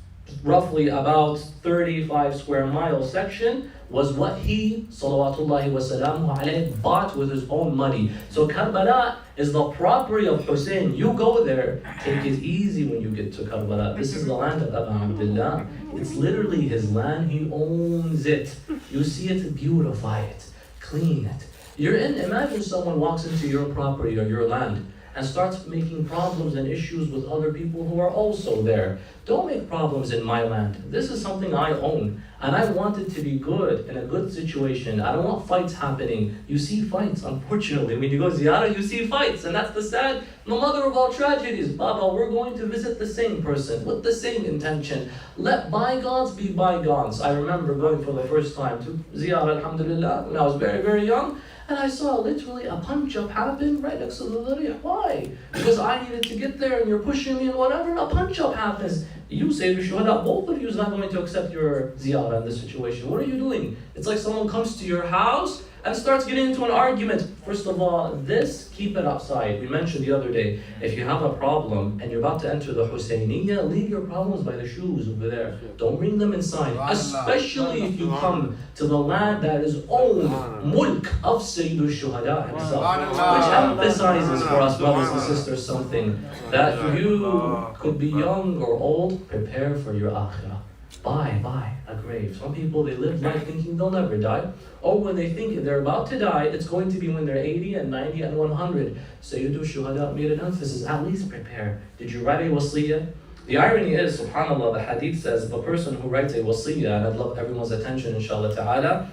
roughly about 35 square mile section, was what he, salawatullahi wa salamuhu alayhi, bought with his own money. So Karbala is the property of Hussein. You go there, take it easy when you get to Karbala. This is the land of Abu Abdullah. It's literally his land, he owns it. You see it, beautify it, clean it. Imagine someone walks into your property or your land and starts making problems and issues with other people who are also there. Don't make problems in my land. This is something I own, and I want it to be good, in a good situation. I don't want fights happening. You see fights, unfortunately. When you go ziyarah, you see fights, and that's the mother of all tragedies. Baba, we're going to visit the same person with the same intention. Let bygones be bygones. I remember going for the first time to ziyarah, alhamdulillah, when I was very, very young. And I saw literally a punch-up happen right next to the Dariyah. Why? Because I needed to get there and you're pushing me and whatever, a punch-up happens. You say to Shuhada, both of you is not going to accept your ziyarah in this situation. What are you doing? It's like someone comes to your house and starts getting into an argument. First of all, keep it outside. We mentioned the other day, if you have a problem and you're about to enter the Husayniyya, leave your problems by the shoes over there. Don't bring them inside. Especially if you come to the land that is owned, mulk of Sayyidul Shuhada himself. Which emphasizes for us brothers and sisters something, that you could be young or old, prepare for your akhirah. Buy a grave. Some people, they live life thinking they'll never die. Or when they think they're about to die, it's going to be when they're 80 and 90 and 100. Sayyidul Shuhada made an emphasis, at least prepare. Did you write a wasiyah? The irony is, subhanAllah, the hadith says, the person who writes a wasiyah, and I'd love everyone's attention inshallah ta'ala,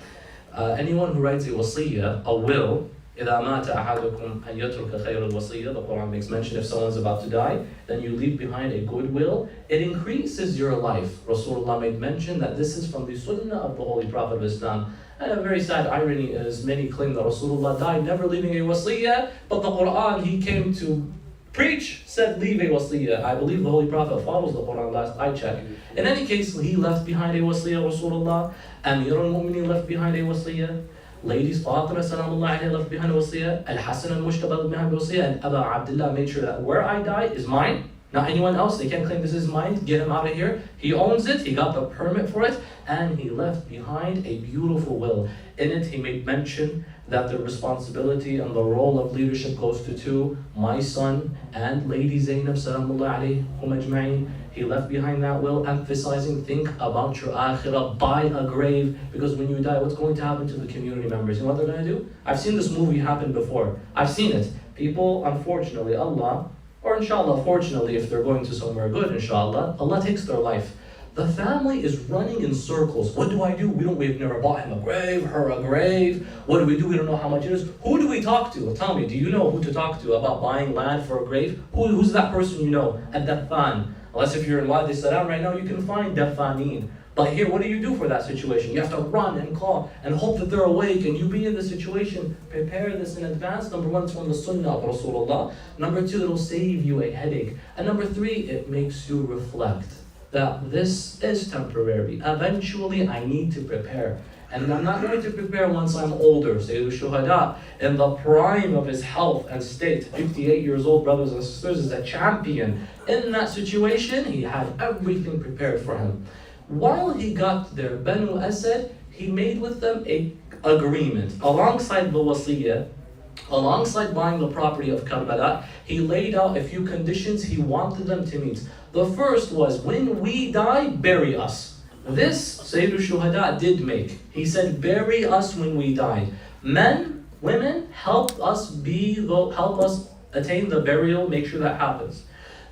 anyone who writes a wasiyah, a will, إِذَا مَاتَ أَحَدُكُمْ أَنْ يَتْرُكَ خَيْرَ الْوَصِيَّةِ, the Quran makes mention if someone's about to die, then you leave behind a good will. It increases your life. Rasulullah made mention that this is from the sunnah of the Holy Prophet of Islam. And a very sad irony is many claim that Rasulullah died never leaving a wasiyah, but the Quran he came to preach said leave a wasiyah. I believe the Holy Prophet follows the Quran last I checked. In any case, he left behind a wasiyah, Rasulullah. Amir al-Mu'mineen left behind a wasiyah. Ladies, Fatima sallallahu alayhi left behind a wasiyah. Al-Hassan al-Mushtaba left behind a wasiyah. And Abu Abdullah made sure that where I die is mine, not anyone else. They can't claim this is mine. Get him out of here. He owns it. He got the permit for it. And he left behind a beautiful will. In it, he made mention that the responsibility and the role of leadership goes to two, my son and Lady Zainab sallallahu alayhi. He left behind that will, emphasizing, think about your akhirah, buy a grave, because when you die, what's going to happen to the community members? You know what they're going to do? I've seen this movie happen before. I've seen it. People, unfortunately, Allah, or inshallah, fortunately, if they're going to somewhere good, inshallah, Allah takes their life. The family is running in circles. What do? We've never bought him a grave, her a grave. What do? We don't know how much it is. Who do we talk to? Tell me, do you know who to talk to about buying land for a grave? Who's that person you know? At Dafan. Unless if you're in Wadi Salam right now, you can find Dafanin. But here, what do you do for that situation? You have to run and call and hope that they're awake and you be in the situation. Prepare this in advance. Number one, it's from the Sunnah of Rasulullah. Number two, it'll save you a headache. And number three, it makes you reflect that this is temporary. Eventually, I need to prepare. And I'm not going to prepare once I'm older. Sayyidul Shuhada, in the prime of his health and state, 58 years old, brothers and sisters, is a champion. In that situation, he had everything prepared for him. While he got there, Banu Asad, he made with them an agreement. Alongside the wasiyah, alongside buying the property of Karbala, he laid out a few conditions he wanted them to meet. The first was, when we die, bury us. This Sayyidul Shuhada did make. He said, bury us when we die. Men, women, help us attain the burial, make sure that happens.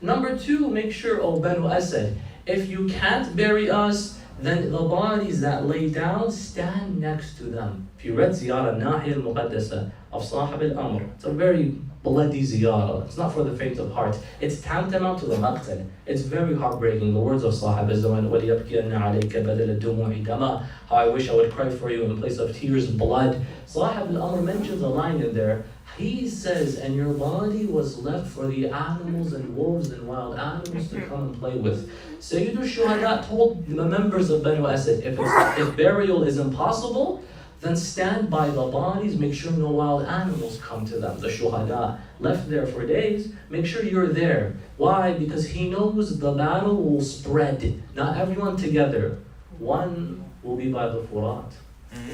Number two, make sure, O Banu Asad, if you can't bury us, then the bodies that lay down, stand next to them. If you read Ziyarah Nahiya al-Muqaddasa of Sahib al-Amr, it's a very bloody ziyarah. It's not for the faint of heart. It's tantamount to the maqtal. It's very heartbreaking. The words of Sahib al-Zaman, وَلِيَبْكِيَنَّ عَلَيْكَ بَدَلَ الدُّمُوعِ دَمًا. How I wish I would cry for you in place of tears, blood. Sahib al-Amr mentions a line in there. He says, and your body was left for the animals and wolves and wild animals to come and play with. Sayyidul Shuhada told the members of Banu Asad, if burial is impossible, then stand by the bodies, make sure no wild animals come to them. The Shuhada left there for days, make sure you're there. Why? Because he knows the battle will spread. Not everyone together. One will be by the Furat.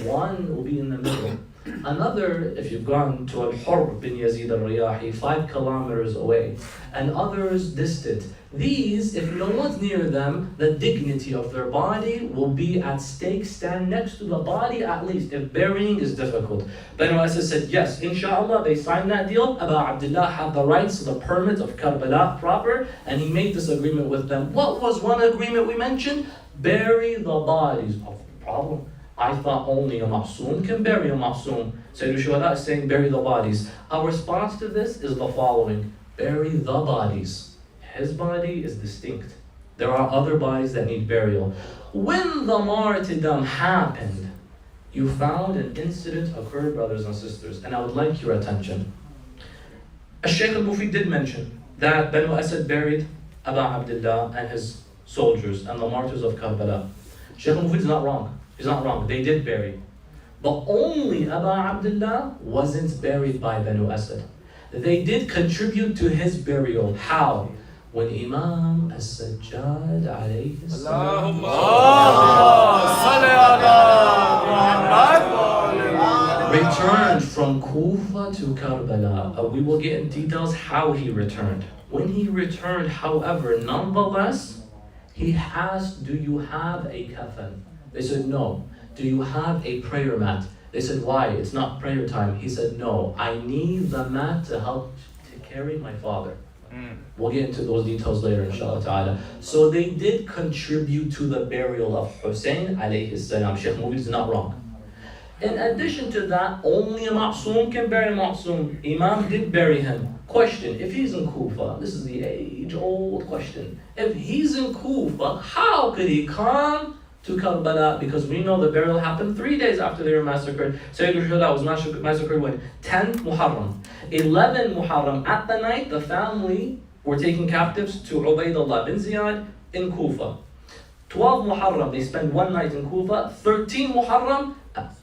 One will be in the middle. Another, if you've gone to Al-Hurr bin Yazid al-Riyahi, 5 kilometers away, and others distant. These, if no one's near them, the dignity of their body will be at stake. Stand next to the body at least, if burying is difficult. Banu Asad said, yes, inshallah, they signed that deal. Abu Abdullah had the rights to the permit of Karbala proper, and he made this agreement with them. What was one agreement we mentioned? Bury the bodies. Oh, problem. I thought only a ma'soom can bury a ma'soom. Sayyid al-Shuhada is saying bury the bodies. Our response to this is the following. Bury the bodies. His body is distinct. There are other bodies that need burial. When the martyrdom happened, you found an incident occurred, brothers and sisters, and I would like your attention. Shaykh al-Mufid did mention that Banu Asad buried Abu Abdullah and his soldiers and the martyrs of Karbala. Shaykh al-Mufid is not wrong. He's not wrong. They did bury. But only Abu Abdullah wasn't buried by Banu Asad. They did contribute to his burial. How? When Imam Sajjad alayhi salam returned from Kufa to Karbala. We will get in details how he returned. When he returned, however, nonetheless, he asked, do you have a kafan? They said, no. Do you have a prayer mat? They said, why? It's not prayer time. He said, no. I need the mat to help to carry my father. We'll get into those details later, inshallah ta'ala. So they did contribute to the burial of Hussein alayhi salam. Shaykh Mohd is not wrong. In addition to that, only a ma'soom can bury a ma'soom. Imam did bury him. Question, if he's in Kufa, this is the age-old question. If he's in Kufa, how could he come to Karbala? Because we know the burial happened 3 days after they were massacred. Sayyid al-Shuhada was massacred when? 10th Muharram. 11 Muharram, at the night, the family were taken captives to Ubaydullah bin Ziyad in Kufa. 12 Muharram, they spend 1 night in Kufa. 13 Muharram,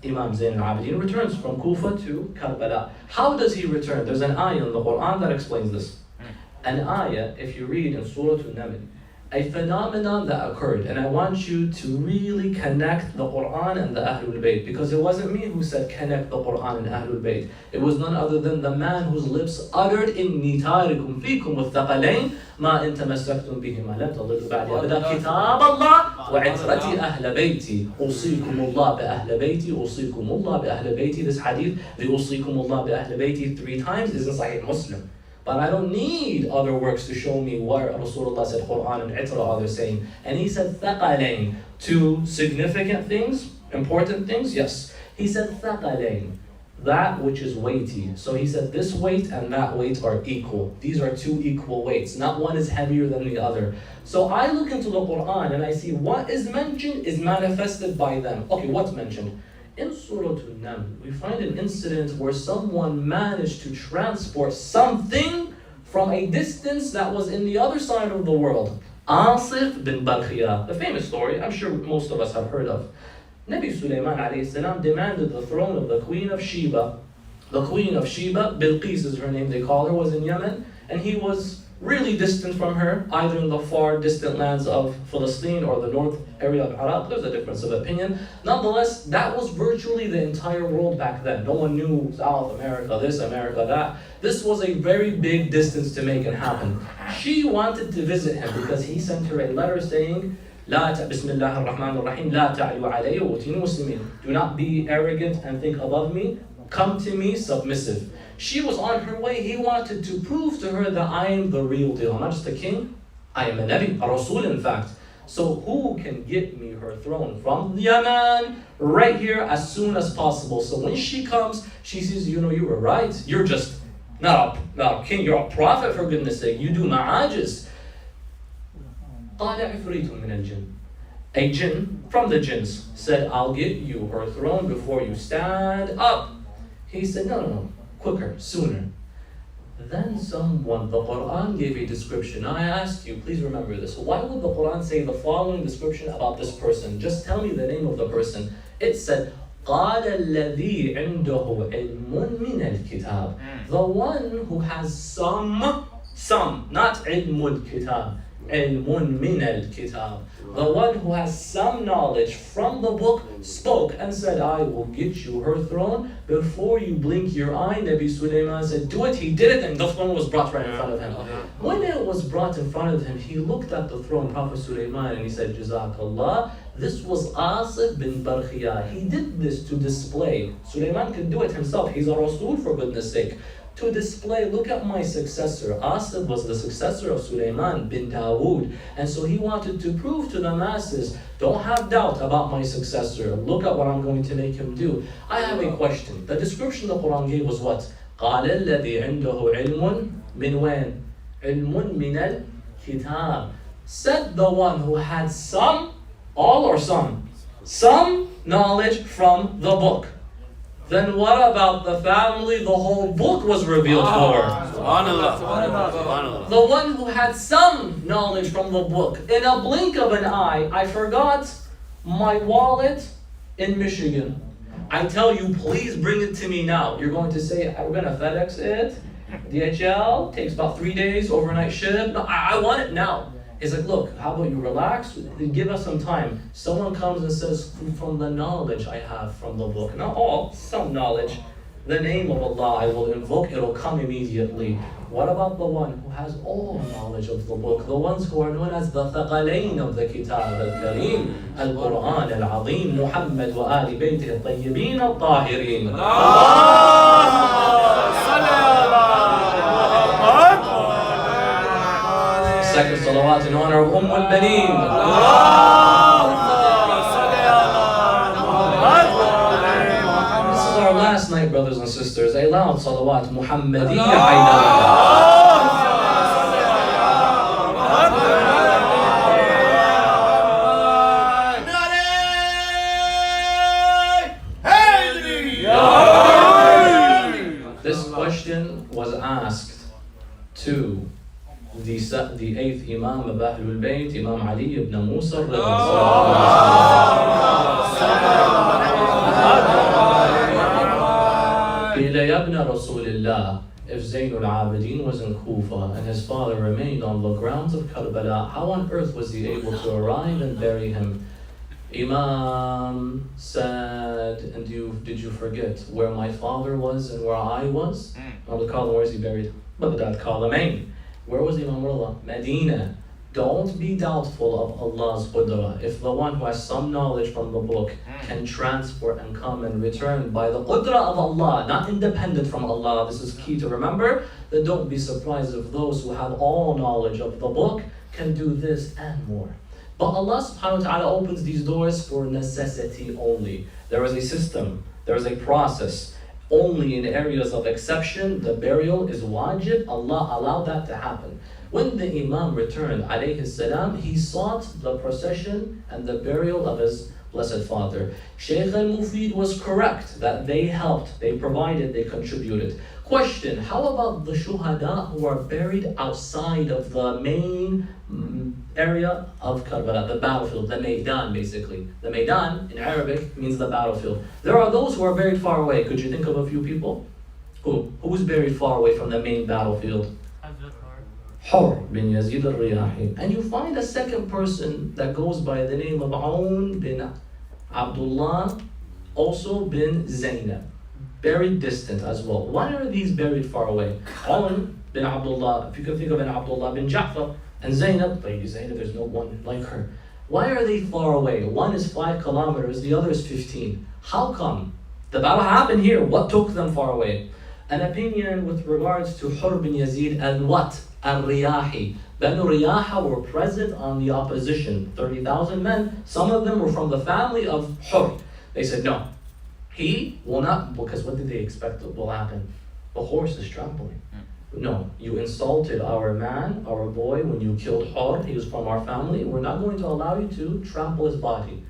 Imam Zayn al-Abidin returns from Kufa to Karbala. How does he return? There's an ayah in the Quran that explains this. An ayah, if you read in Surah An-Naml, a phenomenon that occurred, and I want you to really connect the Quran and the Ahlul Bayt, because it wasn't me who said connect the Quran and Ahlul Bayt. It was none other than the man whose lips uttered إِنِّي تَارِكُمْ فِيكُمْ وَالثَّقَلَيْنِ مَا إِن تَمَسَّكْتُمْ بِهِمَا لَن تَضِلُّوا بَعْدِي أَبَدًا كِتَابَ اللَّهِ وَعِتْرَةِ أَهْلَ بَيْتِي أُوصِيكُمُ اللَّهُ بِأَهْلِ بَيْتِي أُوصِيكُمُ اللَّهُ بِأَهْلِ بَيْتِي. This hadith, the أُوصِيكُمُ اللَّهُ بِأَهْلِ بَيْتِي 3 times, is in Sahih Muslim. But I don't need other works to show me what Rasulullah said Quran and Itra are the same. And he said thaqalain. 2 significant things, important things, yes. He said thaqalain, that which is weighty. So he said this weight and that weight are equal. These are 2 equal weights. Not one is heavier than the other. So I look into the Quran and I see what is mentioned is manifested by them. Okay, what's mentioned? In Surah An-Naml, we find an incident where someone managed to transport something from a distance that was in the other side of the world. Asif bin Barkhiyah, the famous story, I'm sure most of us have heard of. Nabi Sulaiman alayhi salam demanded the throne of the Queen of Sheba. The Queen of Sheba, Bilqis is her name, they call her, was in Yemen, and he was really distant from her, either in the far distant lands of Palestine or the north area of Iraq. There's a difference of opinion. Nonetheless, that was virtually the entire world back then. No one knew South America, this, America, that. This was a very big distance to make it happen. She wanted to visit him because he sent her a letter saying, Bismillah ar-Rahman ar-Rahim, La ta'lu alayya wa utini muslimin. Do not be arrogant and think above me. Come to me submissive. She was on her way. He wanted to prove to her that I am the real deal. I'm not just a king. I am a Nabi, a Rasul in fact. So who can get me her throne from Yemen right here as soon as possible? So when she comes, she says, you know, you were right. You're just not a king. You're a prophet, for goodness sake. You do ma'ajiz. A jinn from the jinns said, I'll get you her throne before you stand up. He said, no. Quicker, sooner. Then someone, the Quran gave a description. Now I asked you, please remember this. Why would the Quran say the following description about this person? Just tell me the name of the person. It said, قَالَ الَّذِي عِنْدَهُ عِلْمٌ مِنَ الْكِتَابِ. The one who has some, not عِلْمُ الْكِتَابِ. ilmun min al-kitab. The one who has some knowledge from the book spoke and said, I will get you her throne before you blink your eye. Nabi Sulaiman said, do it. He did it, and the throne was brought right in front of him. When it was brought in front of him, he looked at the throne, Prophet Sulaiman, and he said, Jazakallah. This was Asif bin Barkhiyah. He did this to display. Sulaiman could do it himself. He's a Rasul, for goodness sake. To display, look at my successor. Asif was the successor of Sulaiman bin Dawood. And so he wanted to prove to the masses, don't have doubt about my successor. Look at what I'm going to make him do. I have a question. The description the Quran gave was what? قَالَ الَّذِي عِنْدَهُ عِلْمٌ مِنْ وَيْنٍ عِلْمٌ مِنَ الْكِتَابِ. Said the one who had some, all or some knowledge from the book. Then what about the family the whole book was revealed for? The one who had some knowledge from the book. In a blink of an eye, I forgot my wallet in Michigan. I tell you, please bring it to me now. You're going to say, we're going to FedEx it. DHL takes about 3 days, overnight ship. No, I want it now. He's like, look, how about you relax? Give us some time. Someone comes and says, from the knowledge I have from the book, not all, some knowledge, the name of Allah I will invoke, it'll come immediately. What about the one who has all knowledge of the book? The ones who are known as the thaqalain of the Kitab al-Kareem, al-Quran al-Azim, Muhammad wa ali baytihi al-tayyibin al-tahirin. Second salawat in honor of al-Baneen. This is our last night, brothers and sisters. A loud salawat Muhammadiyya. This question was asked to the eighth Imam of Ahlul Bayt, Imam Ali ibn Musa Qila ya ibn Rasulillah, if Zainul Abidin was in Kufa and his father remained on the grounds of Karbala, how on earth was he able to arrive and bury him? Imam said, and did you forget where my father was and where I was? Where is he buried? Baghdad, Qalamain. Where was Imam Allah? Medina. Don't be doubtful of Allah's qudra. If the one who has some knowledge from the book can transport and come and return by the qudra of Allah, not independent from Allah, this is key to remember, then don't be surprised if those who have all knowledge of the book can do this and more. But Allah subhanahu wa ta'ala opens these doors for necessity only. There is a system, there is a process. Only in areas of exception, the burial is wajib. Allah allowed that to happen. When the Imam returned, alayhi salam, he sought the procession and the burial of his blessed father. Shaykh al-Mufid was correct that they helped, they provided, they contributed. Question, how about the shuhada who are buried outside of the main area of Karbala, the battlefield, the Maidan basically. The Maidan in Arabic means the battlefield. There are those who are buried far away. Could you think of a few people? Who's buried far away from the main battlefield? Hur bin Yazid al-Riyahi. And you find a second person that goes by the name of Aoun bin Abdullah, also bin Zainab. Buried distant as well. Why are these buried far away? Aoun bin Abdullah, if you can think of an Abdullah bin Ja'far, and Zainab, Lady Zainab, there's no one like her. Why are they far away? One is 5 kilometers, the other is 15. How come? The battle happened here. What took them far away? An opinion with regards to Hur bin Yazid and what? Al-Riyahi. Banu Riyaha were present on the opposition. 30,000 men. Some of them were from the family of Hur. They said, no, he will not, because what did they expect will happen? The horse is trampling. No, you insulted our man, our boy, when you killed Hur. He was from our family. We're not going to allow you to trample his body.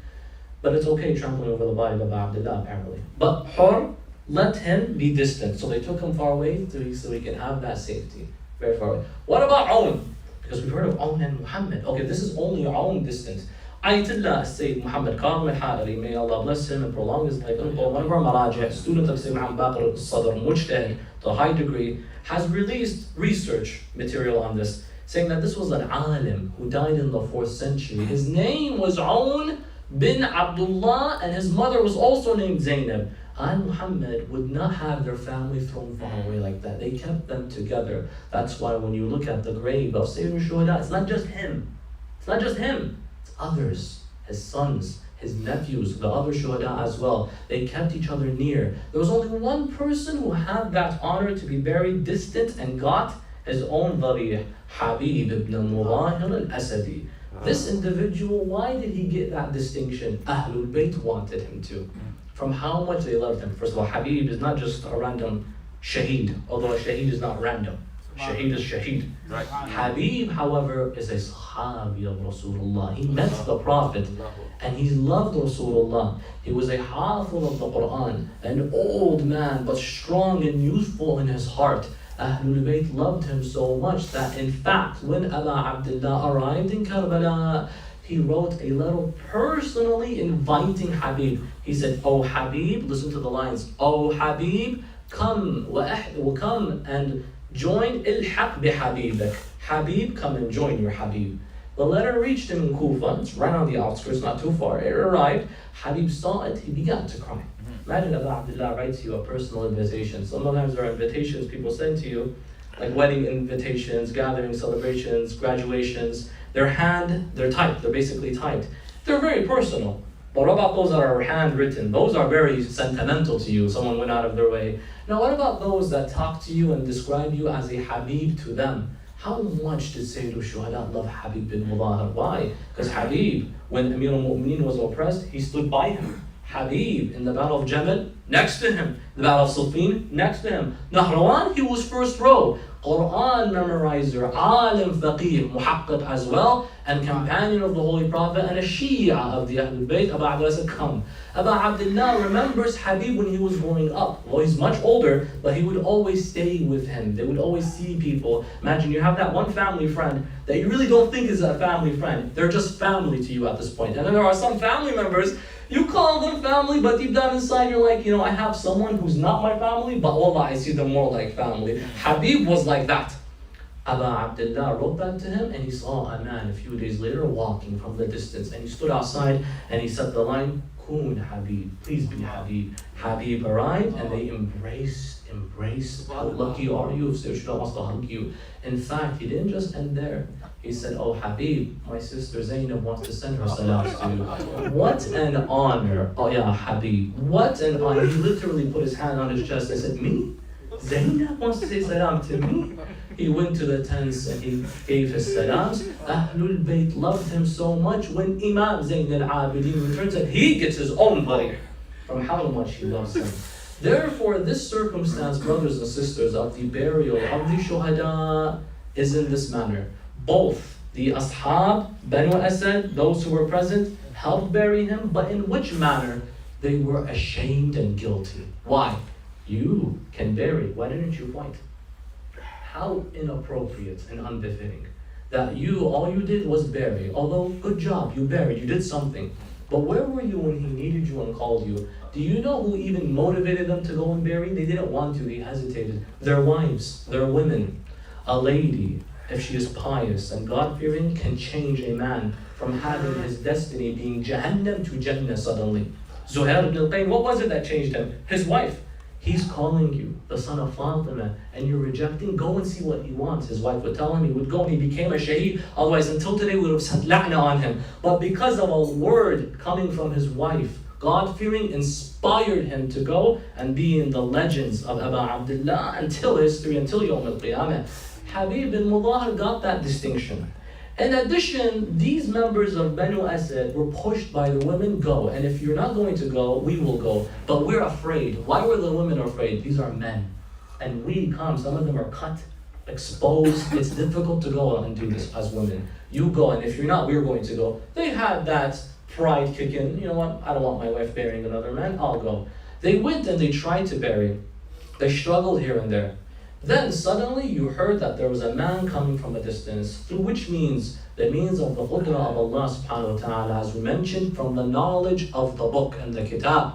But it's okay trampling over the body of Abdullah, apparently. But Hur, let him be distant. So they took him far away so he can have that safety. Very far away. What about Aoun? Because we've heard of Aoun and Muhammad. Okay, this is only Aoun distance. Ayatollah Sayyid Muhammad Karim al-Hariri, may Allah bless him and prolong his life. One of our marajih, student of Sayyid Muhammad Baqir al-Sadr, mujtahid to a high degree, has released research material on this, saying that this was an alim who died in the 4th century. His name was Aoun bin Abdullah, and his mother was also named Zainab. Muhammad would not have their family thrown far away like that. They kept them together. That's why when you look at the grave of Sayyid al-Shuhada, it's not just him. It's not just him. It's others, his sons, his nephews, the other Shuhada as well. They kept each other near. There was only one person who had that honor to be buried distant and got his own Dharih, Habib ibn Mudahir al-Asadi. This individual, why did he get that distinction? Ahlul Bayt wanted him to. From how much they loved him. First of all, Habib is not just a random shaheed, although a shaheed is not random. Shaheed is shaheed. Right. Habib, however, is a sahabi of Rasulullah. He met the Prophet and he loved Rasulullah. He was a hafiz of the Quran, an old man but strong and youthful in his heart. Ahlul Bayt loved him so much that in fact when Abu Abdullah arrived in Karbala, he wrote a letter personally inviting Habib. He said, "Oh Habib," listen to the lines, "Oh Habib, come and join ilhaq bi Habibak. Habib, come and join your Habib." The letter reached him in Kufa. It's right on the outskirts, not too far. It arrived. Habib saw it. He began to cry. Imagine Abu Abdullah writes you a personal invitation. Sometimes there are invitations people send to you, like wedding invitations, gathering celebrations, graduations. They're typed. They're basically typed. They're very personal. But what about those that are handwritten? Those are very sentimental to you. Someone went out of their way. Now, what about those that talk to you and describe you as a Habib to them? How much did Sayyid al-Shuhada love Habib bin Mudahir? Why? Because Habib, when Amir al-Mu'mineen was oppressed, he stood by him. Habib, in the Battle of Jamal, next to him. The Battle of Siffin, next to him. Nahrawan, he was first row. Quran memorizer, alim faqih, muhaqqaq as well, and companion of the Holy Prophet, and a Shia of the Ahlul Bayt. Abu Abdullah said, come. Abu Abdullah remembers Habib when he was growing up. Well, he's much older, but he would always stay with him. They would always see people. Imagine you have that one family friend that you really don't think is a family friend. They're just family to you at this point. And then there are some family members, you call them family, but deep down inside you're like, I have someone who's not my family, but wallah, I see them more like family. Habib was like that. Abu Abdullah wrote that to him, and he saw a man a few days later walking from the distance, and he stood outside and he said the line, Kun Habib, please be Habib. Habib arrived and they embraced. How lucky are you if Sayyidina wants to hug you. In fact, he didn't just end there. He said, oh Habib, my sister Zainab wants to send her salams to you. What an honor. Oh yeah, Habib, what an honor. He literally put his hand on his chest and said, me? Zainab wants to say salam to me? He went to the tents and he gave his salams. Ahlul Bayt loved him so much. When Imam Zayn al-Abidin returns, and he gets his own buddy from how much he loves him. Therefore, this circumstance, brothers and sisters, of the burial of the Shuhada is in this manner. Both the Ashab, Banu Asad, those who were present, helped bury him, but in which manner? They were ashamed and guilty. Why? You can bury. Why didn't you fight? How inappropriate and unbefitting. That all you did was bury. Although, good job, you buried, you did something. But where were you when he needed you and called you? Do you know who even motivated them to go and bury? They didn't want to, they hesitated. Their wives, their women. A lady, if she is pious and God-fearing, can change a man from having his destiny being Jahannam to Jannah suddenly. Zuhair ibn al-Qayn, what was it that changed him? His wife. He's calling you, the son of Fatima, and you're rejecting. Go and see what he wants. His wife would tell him, he would go and he became a shaheed. Otherwise, until today, we would have sent la'na on him. But because of a word coming from his wife, God-fearing inspired him to go and be in the legends of Abu Abdullah until history, until Yawm al-Qiyamah. Habib bin Mudahir got that distinction. In addition, these members of Banu Asad were pushed by the women, go. And if you're not going to go, we will go. But we're afraid. Why were the women afraid? These are men. And we come, some of them are cut, exposed. It's difficult to go and do this as women. You go, and if you're not, we're going to go. They had that pride kick in. You know what? I don't want my wife burying another man. I'll go. They went and they tried to bury. They struggled here and there. Then suddenly you heard that there was a man coming from a distance, through which means, the means of the qudra of Allah subhanahu wa ta'ala, as we mentioned, from the knowledge of the book and the kitab.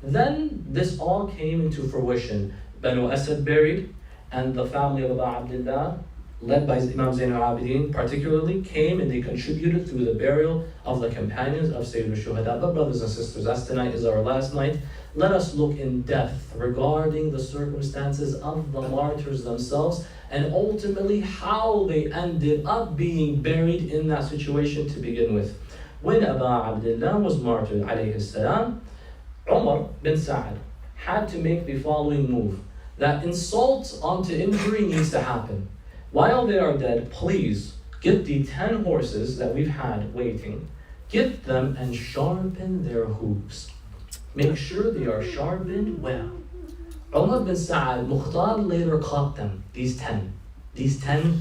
Then this all came into fruition. Banu Asad buried, and the family of Abu Abdullah led by Imam Zain al-Abidin particularly, came and they contributed through the burial of the companions of Sayyid al-Shuhada. But brothers and sisters, as tonight is our last night, let us look in depth regarding the circumstances of the martyrs themselves and ultimately how they ended up being buried in that situation to begin with. When Abu Abdullah was martyred, alayhi salam, Umar bin Sa'ad had to make the following move. That insult onto injury needs to happen. While they are dead, please get the 10 horses that we've had waiting, get them and sharpen their hooves. Make sure they are sharpened well. Umar bin Sa'ad, Mukhtar later caught them, these 10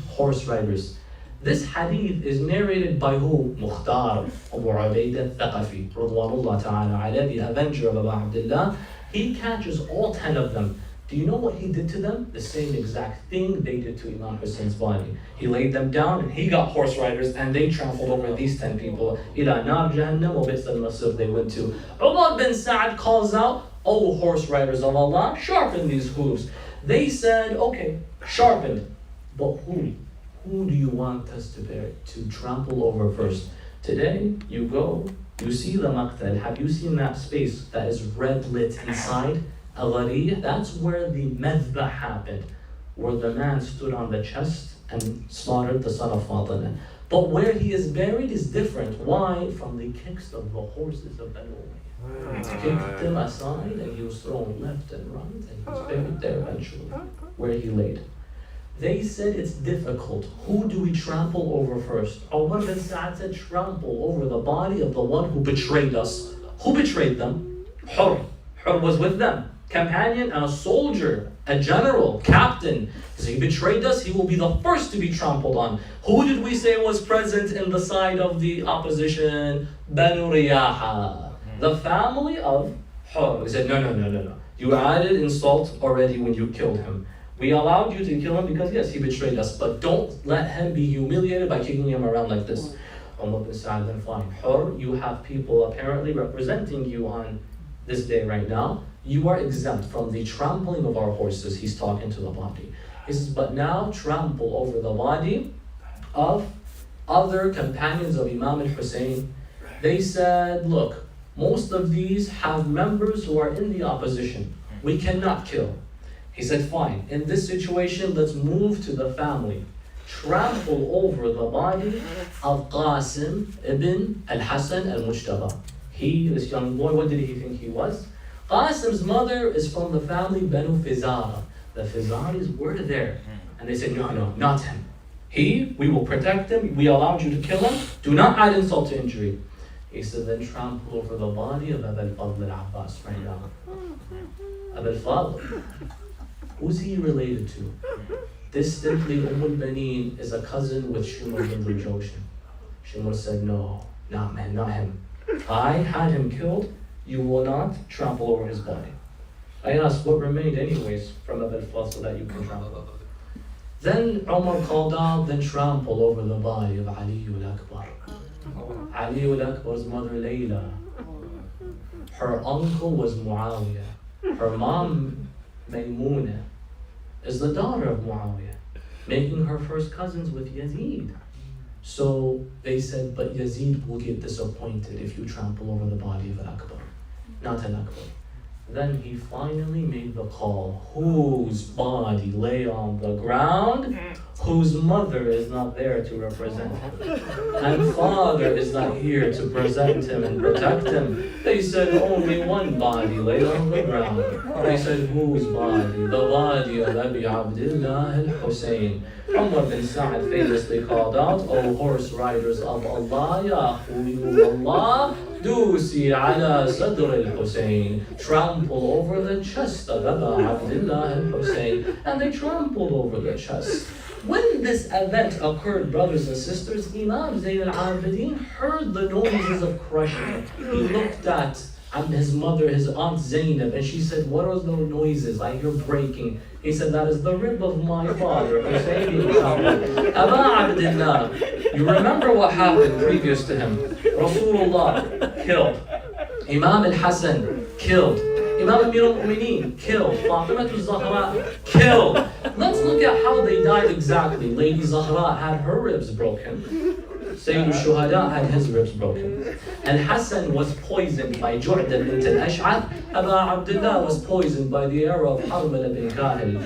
horse riders. This hadith is narrated by who? Mukhtar, Abu Ubaidah Thaqafi, Radwanullah ta'ala alayhi, the avenger of Abu Abdullah. He catches all 10 of them. Do you know what he did to them? The same exact thing they did to Imam Hussein's body. He laid them down and he got horse riders and they trampled over these 10 people. Ila nar jahannam wa bi'sa al-masir they went to. Umar bin Sa'ad calls out, "O horse riders of Allah, sharpen these hooves." They said, "Okay, sharpened. But who? Who do you want us to trample over first?" Today, you go, you see the maqtal. Have you seen that space that is red lit inside? Al-Ghariyah, that's where the madhbah happened, where the man stood on the chest and slaughtered the son of Fatima. But where he is buried is different. Why? From the kicks of the horses of Banu Umayyah. Kicked him aside and he was thrown left and right and he was buried there eventually, where he laid. They said it's difficult. Who do we trample over first? Umar bin Sa'ad said, trample over the body of the one who betrayed us. Who betrayed them? Hur. Hur was with them. Companion and a soldier, a general, captain. So he betrayed us, he will be the first to be trampled on. Who did we say was present in the side of the opposition? Banu Riyaha, the family of Hur. He said, no. You added insult already when you killed him. We allowed you to kill him because yes, he betrayed us, but don't let him be humiliated by kicking him around like this. Umar bin Sa'ad then fine. Hur, you have people apparently representing you on this day right now. You are exempt from the trampling of our horses. He's talking to the body. He says, but now trample over the body of other companions of Imam al-Hussein. They said, look, most of these have members who are in the opposition. We cannot kill. He said, fine, in this situation, let's move to the family. Trample over the body of Qasim ibn al-Hassan al-Mujtaba. He, this young boy, what did he think he was? Qasim's mother is from the family Banu Fizara. The Fizaris were there. And they said, no, not him. We will protect him. We allowed you to kill him. Do not add insult to injury. He said, then trample over the body of Abu al-Fadl al-Abbas right now. Abu al-Fadl. Who's he related to? Distantly, al-Banin is a cousin with Shumar bin Joshin. Shumar said, no, not him. I had him killed. You will not trample over his body. I asked, what remained anyways from Abu al-Fadl so that you can trample? Then Umar called out, then trample over the body of Ali al-Akbar. Ali al-Akbar's mother Layla. Her uncle was Muawiyah. Her mom, Maymuna, is the daughter of Muawiyah, making her first cousins with Yazid. So they said, but Yazid will get disappointed if you trample over the body of Al-Akbar, not Al-Akbar. Then he finally made the call, whose body lay on the ground, whose mother is not there to represent him, and father is not here to present him and protect him. They said only one body lay on the ground. They said whose body? The body of Abi Abdullah al-Hussein. Umar bin Sa'ad famously called out, O horse riders of Allah, Ya Khulul Allah, Dusi ala Sadr al-Hussein. Trample over the chest of Abu Abdullah al-Hussein. And they trampled over the chest. When this event occurred, brothers and sisters, Imam Zayn al-Abidin heard the noises of crushing. He looked at his mother, his aunt Zainab, and she said, what are those noises? I hear breaking. He said, that is the rib of my father, Hussein ibn Abu Abdullah. You remember what happened previous to him. Rasulullah killed. Imam al-Hassan killed. Imam Amir al-Mu'mineen killed. Fatima al-Zahra killed. Let's look look at how they died exactly. Lady Zahra had her ribs broken. Sayyid al-Shuhada had his ribs broken. And Hassan was poisoned by Ju'da bint al-Ash'ath. Aba Abdullah was poisoned by the arrow of Harmala bin Kahil.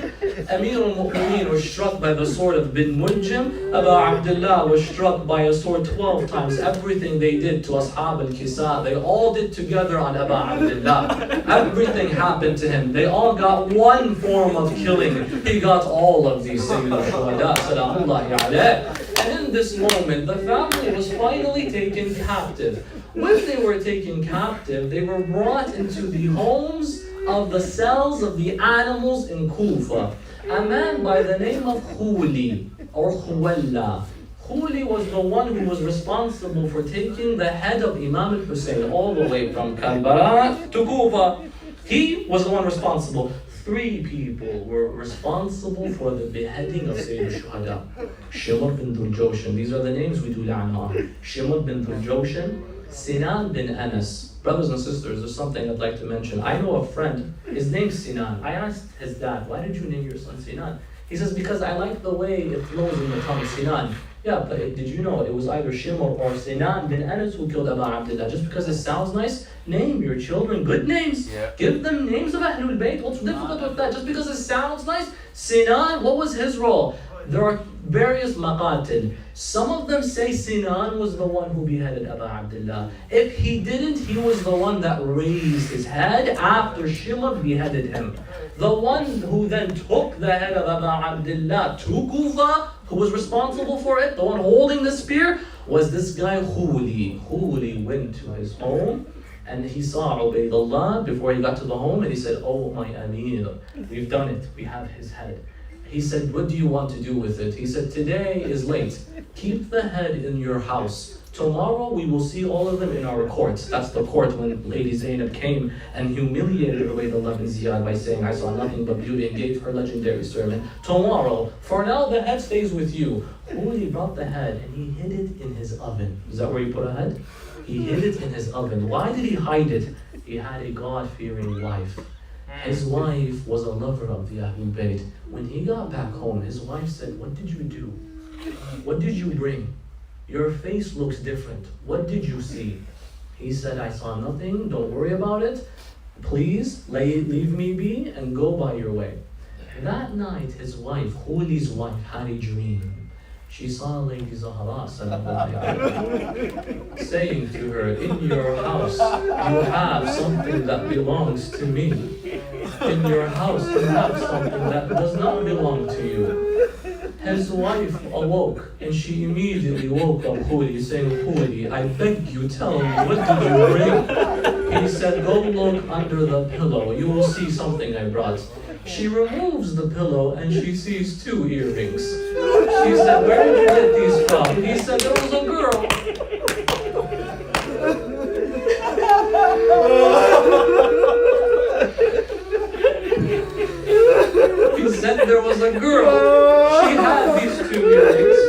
Amir al-Mu'mineen was struck by the sword of bin Munjim. Aba Abdullah was struck by a sword 12 times. Everything they did to Ashab al-Kisa, they all did together on Aba Abdullah. Everything happened to him. They all got one form of killing. He got all of these Sayyid al-Shuhada, salamullahi alayh. And in this moment, the family was finally taken captive. When they were taken captive, they were brought into the homes of the cells of the animals in Kufa. A man by the name of Khuli or Khuwalla. Khuli was the one who was responsible for taking the head of Imam al-Hussein all the way from Karbala to Kufa. He was the one responsible. 3 people were responsible for the beheading of Sayyid al-Shuhada. Shimr bin Dhul-Jawshan, these are the names we do la'na on. Shimr bin Dhul-Jawshan, Sinan bin Anas. Brothers and sisters, there's something I'd like to mention. I know a friend, his name's Sinan. I asked his dad, why did you name your son Sinan? He says, because I like the way it flows in the tongue, Sinan. Yeah, but did you know it was either Shimr or Sinan bin Anas who killed Aba Abdullah? Just because it sounds nice, name your children good names. Yeah. Give them names of Ahlul Bayt. What's difficult with that? Just because it sounds nice. Sinan, what was his role? There are various maqatil. Some of them say Sinan was the one who beheaded Aba Abdullah. If he didn't, he was the one that raised his head after Shimr beheaded him. The one who then took the head of Aba Abdullah to Kufa, who was responsible for it, the one holding the spear, was this guy Khuli. Khuli went to his home and he saw Ubaydullah before he got to the home, and he said, oh my Amir, we've done it, we have his head. He said, what do you want to do with it? He said, today is late. Keep the head in your house. Tomorrow we will see all of them in our court. That's the court when Lady Zainab came and humiliated Ubaydullah bin Ziyad by saying, I saw nothing but beauty, and gave her legendary sermon. Tomorrow, for now the head stays with you. Khuli brought the head and he hid it in his oven. Is that where you put a head? He hid it in his oven. Why did he hide it? He had a God-fearing wife. His wife was a lover of the Ahlul Bayt. When he got back home, his wife said, what did you do? What did you bring? Your face looks different. What did you see? He said, I saw nothing. Don't worry about it. Please leave me be and go by your way. That night, his wife, Khuli's wife, had a dream. She saw Lady Zahra saying to her, in your house, you have something that belongs to me. In your house, you have something that does not belong to you. His wife awoke and she immediately woke up Khuli, saying, Khuli, I beg you, tell me, what did you bring? He said, go look under the pillow, you will see something I brought. She removes the pillow and she sees 2 earrings. She said, where did you get these from? He said, there was a girl. He said there was a girl. She had these 2 earrings.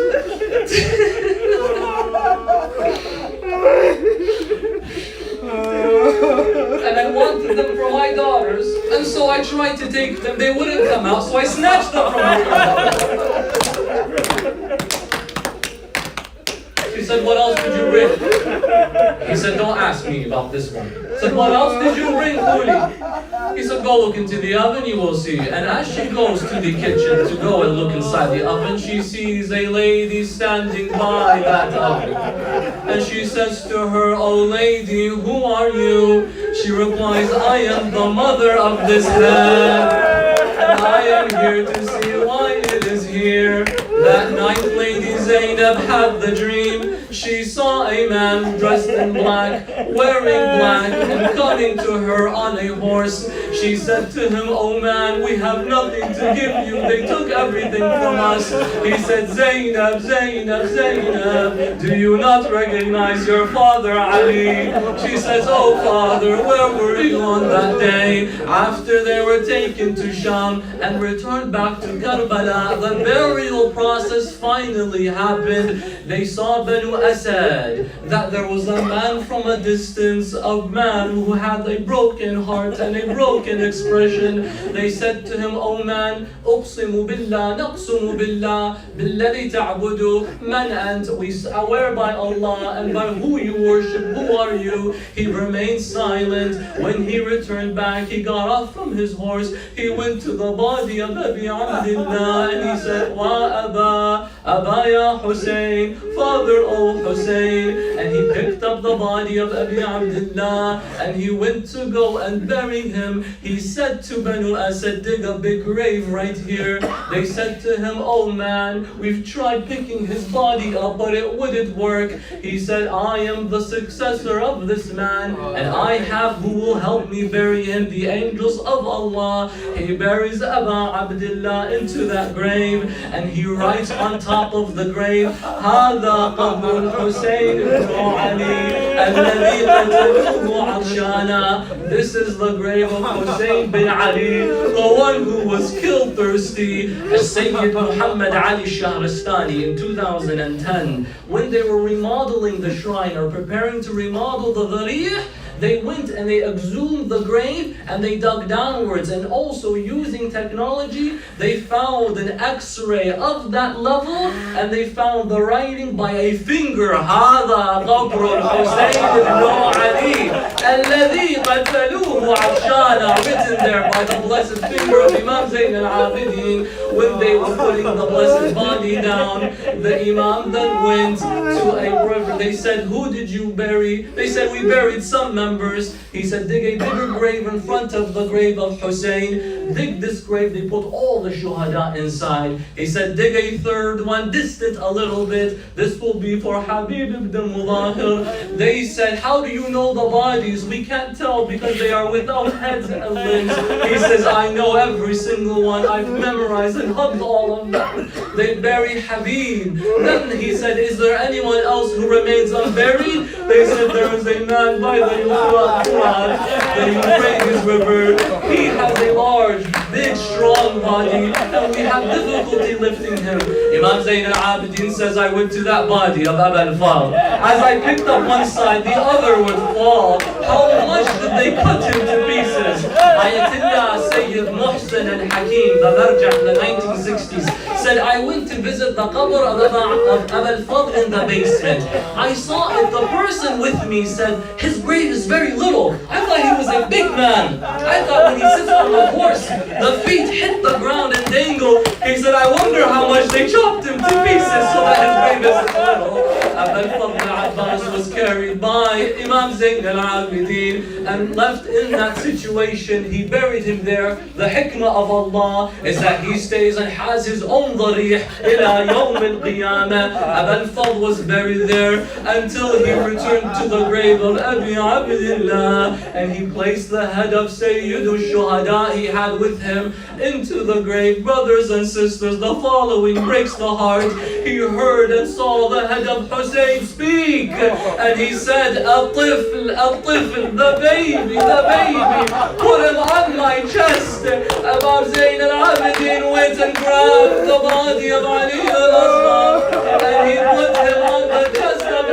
And I wanted them for my daughters, and so I tried to take them. They wouldn't come out, so I snatched them from her. She said, what else did you bring? He said, don't ask me about this one. I said, what else did you bring, Khuli? He said, go look into the oven, you will see. And as she goes to the kitchen to go and look inside the oven, she sees a lady standing by that oven. And she says to her, oh lady, who are you? She replies, I am the mother of this head. And I am here to see why it is here. That night, Lady Zainab had the dream. She saw a man dressed in black, wearing black, and coming to her on a horse. She said to him, oh man, we have nothing to give you. They took everything from us. He said, Zainab, Zainab, Zainab, do you not recognize your father Ali? She says, oh father, where were you on that day? After they were taken to Sham and returned back to Karbala, the burial process finally happened. They saw Banu Asad, that there was a man from a distance, a man who had a broken heart and a broken American expression. They said to him, "Oh man, أقسم بالله نقسم بالله بالذي تعبد من أنت." We swear by Allah and by who you worship, who are you? He remained silent. When he returned back, he got off from his horse. He went to the body of Abi Abdullah and he said, "Wa Aba, Aba ya Hussein, Father O Hussein." And he picked up the body of Abi Abdullah and he went to go and bury him. He said to Banu Asad, "Dig a big grave right here." They said to him, "Oh man, we've tried picking his body up, but it wouldn't work." He said, "I am the successor of this man, and I have who will help me bury him, the angels of Allah." He buries Aba Abdullah into that grave, and he writes on top of the grave, "Hada qabr Hussein ibn Ali, alladhi qataluhu atshana." This is the grave of Hussein bin Ali, the one who was killed thirsty. Sayyid Muhammad Ali Shahrastani in 2010, when they were remodeling the shrine or preparing to remodel the Dharih, they went and they exhumed the grave and they dug downwards, and also using technology they found an x-ray of that level and they found the writing by a finger, "Hada qabr Hussein ibn Ali alladhi qataluhu atshana," written there by the blessed finger of Imam Zayn al-Abidin. When they were putting the blessed body down, the Imam then went to a river. They said, "Who did you bury?" They said, "We buried some members." He said, "Dig a bigger grave in front of the grave of Hussein." Dig this grave, they put all the shuhada inside. He said, "Dig a third one, distant a little bit. This will be for Habib ibn Mudahir." They said, "How do you know the bodies?" "We can't tell because they are without heads and limbs." He says, "I know every single one. I've memorized and hugged all of them." They bury Habib. Then he said, "Is there anyone else who remains unburied?" They said, "There is a man by the Euphrates River. He has a large, big, strong body, and we have difficulty lifting him." Imam Zayn al-Abidin says, "I went to that body of Aba al-Fadl. As I picked up one side, the other would fall. How much did they cut him to pieces?" Ayatollah Sayyid Mohsen al-Hakim, the Marja' in the 1960s, said, "I went to visit the qabr of Aba al-Fadl in the basement. I saw it. The person with me said, his grave is very little. I thought he was a big man. I thought when he sits on the horse, the feet hit the ground and dangle." He said, "I wonder how much they chopped him to pieces so that his grave is little." Aba al-Fadl al-Abbas was carried by Imam Zayn al-Abidin and left in that situation. He buried him there. The hikmah of Allah is that he stays and has his own dharih ila yawm al-qiyamah. Aba al-Fadl was buried there until he returned to the grave of Abi Abdullah, and he placed the head of Sayyid al-Shuhada he had with him into the grave. Brothers and sisters, the following breaks the heart. He heard and saw the head of Hussein speak, and he said, "Al-Tifl, Al-Tifl, the baby, put him on my chest." Imam Zayn al-Abidin went and grabbed the body of Ali al-Asghar, and he put him on the chest of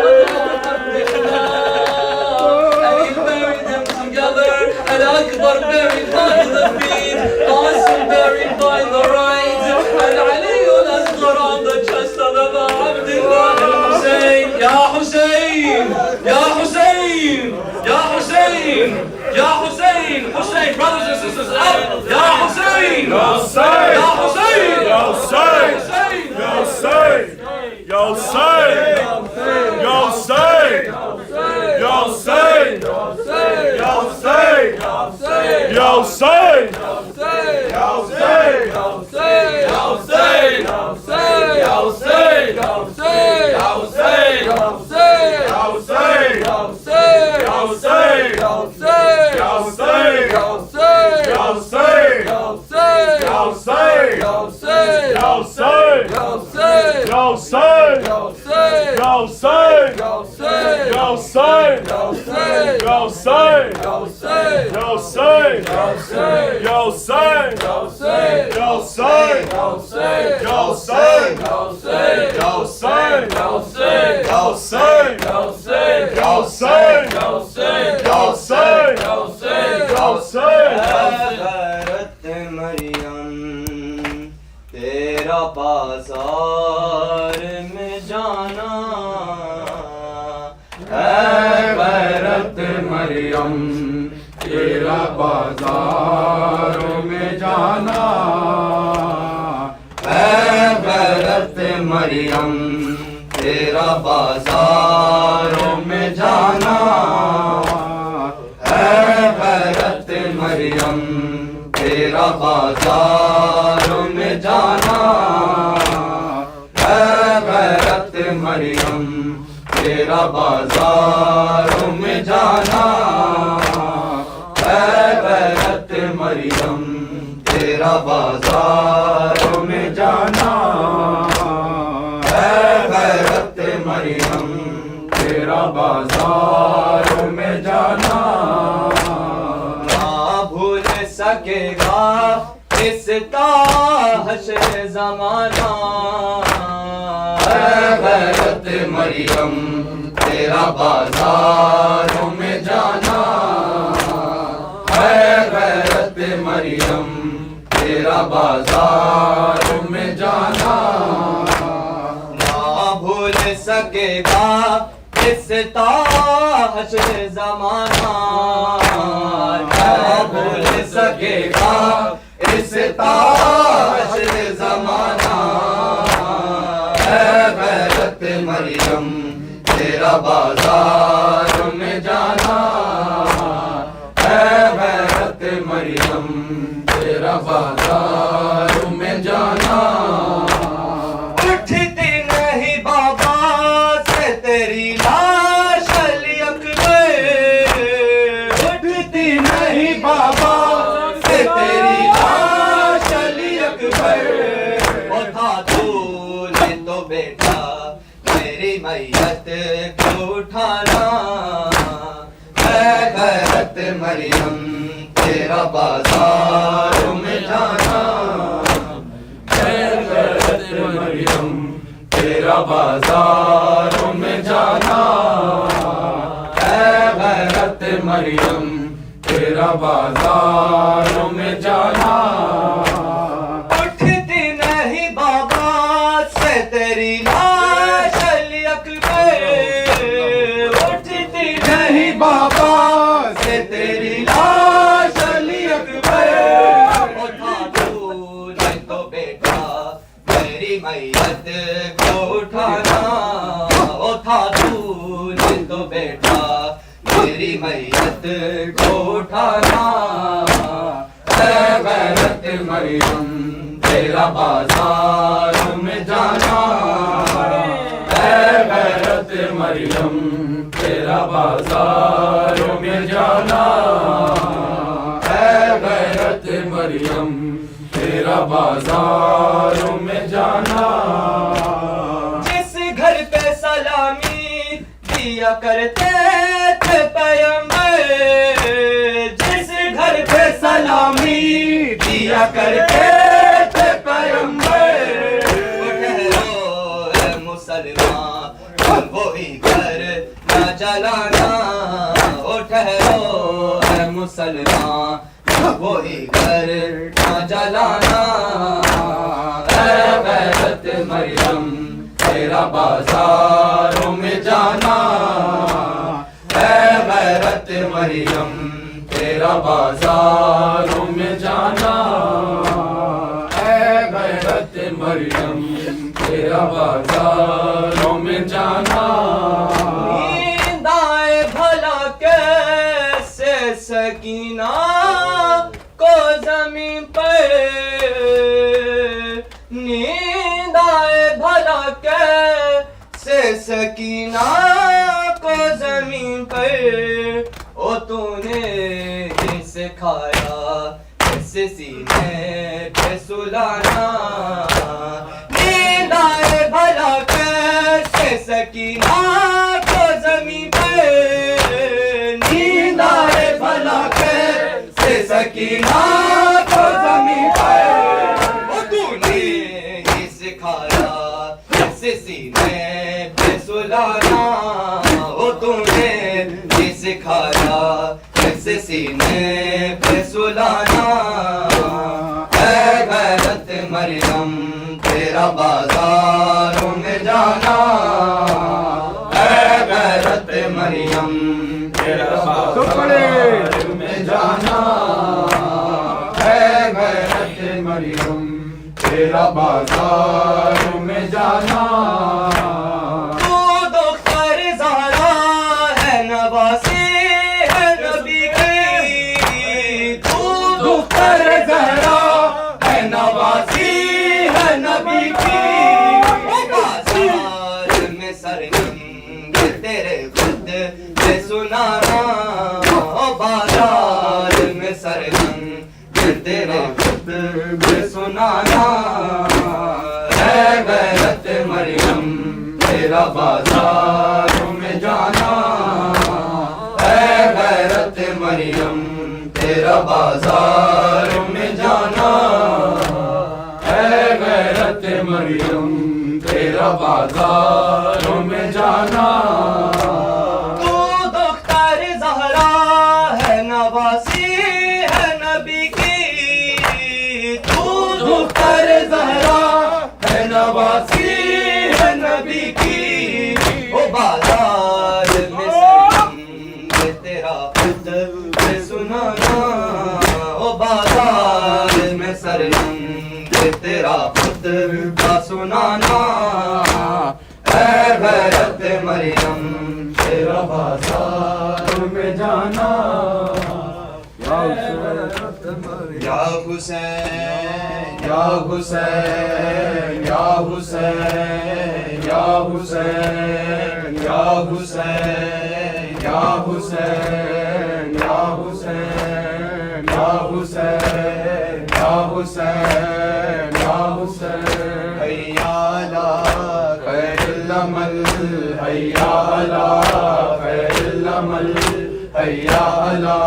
Abdullah, and he buried them together. And Akbar buried by the feet, Qasim buried by the right, and Ali al-Asghar on the chest of Abu Abdullah al-Hussein. Ya Hussein! Ya Hussein! Ya Hussein! Ya Hussein! Hussein, brothers and sisters, up! Ya Hussein! Ya Hussein! Ya Hussein! Ya Hussein! Ya Hussein! Ya Hussein! Ya Hussein! Ya Hussein! Ya Hussein! Ya Hussein! Ya غیرت مریم تیرا بازار میں جانا اے غیرت مریم تیرا بازار میں جانا اے غیرت مریم تیرا بازاروں میں جانا اے غیرت مریم تیرا بازاروں میں جانا اے غیرت مریم تیرا بازاروں میں جانا اے غیرت مریم تیرا بازاروں میں جانا اے غیرت مریم تیرا بازاروں میں جانا نہ بھول سکے گا اس کا حشر زمانہ اے غیرت مریم تیرا بازاروں میں جانا اے غیرت مریم تیرا بازاروں میں جانا نہ بھول سکے گا اس حشر زمانہ نہ بھول سکے گا اس حشر زمانہ اے غیرت مریم تیرا بازار میں جانا اے غیرت مریم تیرا بازار میں جانا اٹھتی نہیں بابا سے تیری لاش علی اکبر اٹھتی نہیں بابا سے تیری لاش علی اکبر اٹھا تو نے تو بیٹا میری میت کو اٹھانا اے غیرت مریم تیرا بازار میں جانا اے غیرت مریم تیرا بازار میں جانا اے غیرت مریم تیرا بازار میں جانا اٹھتی نہیں بابا سے تیری لاش علی اکبر اٹھتی نہیں بابا سے تیری لاش علی اکبر اٹھا تو نے تو بیٹا میری میت کو اٹھانا اٹھا تو نے تو بیٹا میری میت کو اٹھانا اے غیرت مریم تیرا بازار میں جانا اے غیرت مریم تیرا بازار میں جانا اے غیرت مریم تیرا بازار میں جانا جس گھر پہ سلامی دیا کرتے تھے پیغمبر جس گھر پہ سلامی دیا کرتے تھے پیغمبر ٹھہرو اے مسلمان وہی گھر نہ جلانا او ٹھہرو اے مسلمان وہی گھر نہ جلانا اے غیرت مریم تیرا بازاروں میں جانا اے غیرت مریم تیرا بازاروں میں جانا اے غیرت مریم تیرا بازاروں میں جانا نیند آئے بھلا کیسے سکینہ کو زمین پر نیند آئے بھلا کیسے سکینہ کو زمین پر او تو نے ہی سکھایا کیسے سینے پہ سلانا نیند آئے بھلا کیسے سکینہ کو زمین پہ نیند آئے بھلا کیسے سکینہ کو زمین پہ او تو نے ہی سکھایا کیسے سینے پہ سلانا او تو نے ہی سکھایا کیسے سینے پہ بلانا اے غیرت مریم تیرا بازاروں میں جانا اے غیرت مریم تیرا بازاروں میں جانا اے غیرت مریم تیرا بازاروں میں جانا تو دختر زہرا ہے نواسی ہے نبی کی تو دختر زہرا ہے نواسی ہے نبی کی بازار میں سرنگ تیرے خود سے سنانا بازار میں سرنگ تیرے خود سے سنانا اے غیرت مریم تیرا بازاروں میں جانا اے غیرت مریم تیرا بازاروں میں جانا اے غیرت مریم تیرا بازاروں میں جانا تو دختر زہرا ہے نواسی ہے نبی کی تو دختر زہرا ہے نواسی ہے نبی کی وہ بازار میں سرنگ تیرا خود سے سنانا وہ بازار میں سرنگ تیرا خود کا سنانا اے غیرت مریم تیرا بازار میں جانا یا حسین یا حسین یا حسین یا حسین یا حسین یا حسین یا حسین یا حسین یا حسین یا حسین حیا علی خیر العمل حیا علی خیر العمل حیا علی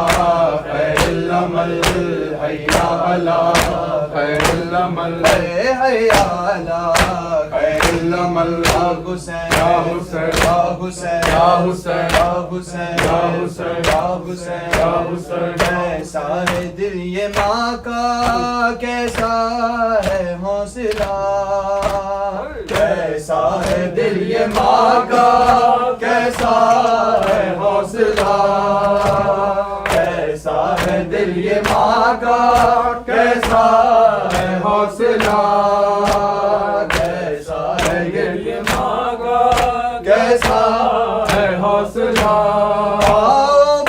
خیر العمل حیا علی خیر العمل حیا علی خیر العمل یا حسین یا حسین یا حسین یا حسین یا حسین یا حسین یا حسین یا حسین کیسا ہے دل یہ ماں کا کیسا ہے حوصلہ کیسا ہے دل یہ ماں کا کیسا ہے حوصلہ کیسا ہے دل یہ ماں کا کیسا ہے حوصلہ کیسا ہے یہ ماں کا کیسا ہے حوصلہ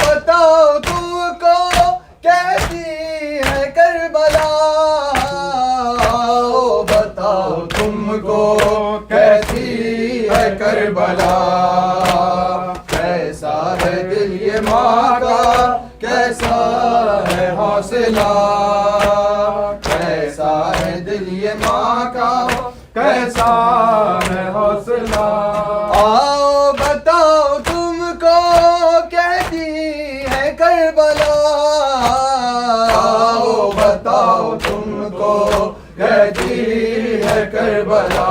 بتاؤ تم کو کیسی ہے کربلا بتاؤ تم کو کیسی ہے کربلا کیسا ہے دل یہ ماں کا کیسا ہے حوصلہ کیسا ہے دل یہ ماں کا کیسا ہے حوصلہ آؤ بتاؤ تم کو کہتی ہے کربلا آؤ بتاؤ تم کو کہتی ہے کربلا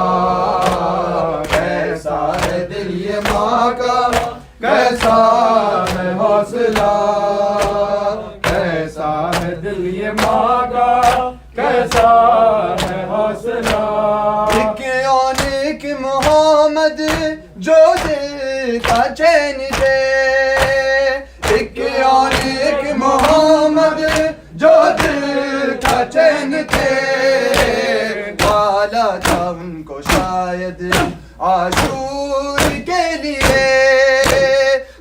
کیسا ہے دل یہ ماں کا کیسا ہے حوصلہ کیسا ہے دل یہ ماں کا کیسا ہے حوصلہ ایک یونیک محمد جو دل کا چین تھے ایک یونیک محمد جو دل کا چین تھے والا تھا ان کو شاید عاشور کے لیے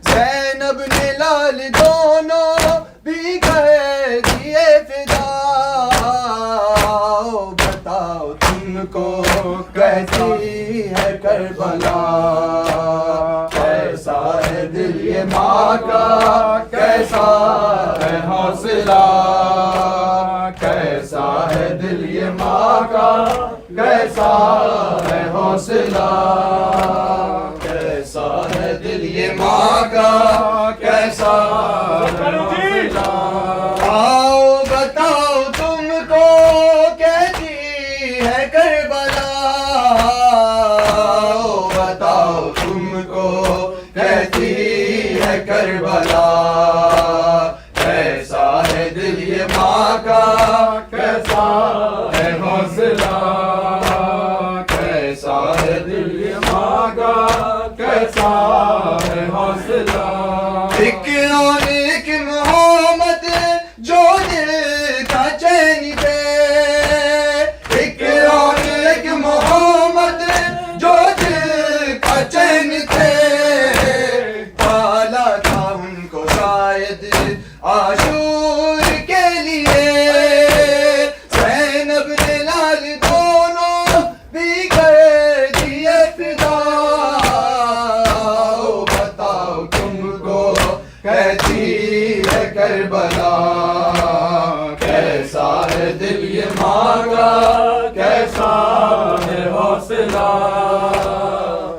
زینب نے لال دونوں بھی کر دیے فدا بتاؤ تم کو کیسی ہے کربلا کیسا ہے دل یہ ماں کا کیسا ہے حوصلہ کیسا ہے دل یہ ماں کا کیسا ہے حوصلہ کیسا ہے دل یہ ماں کا کیسا ہے حوصلہ آؤ بتاؤ تم کو کہتی ہے کربلا آؤ بتاؤ تم کو کہتی ہے کربلا کیسا ہے دل یہ ماں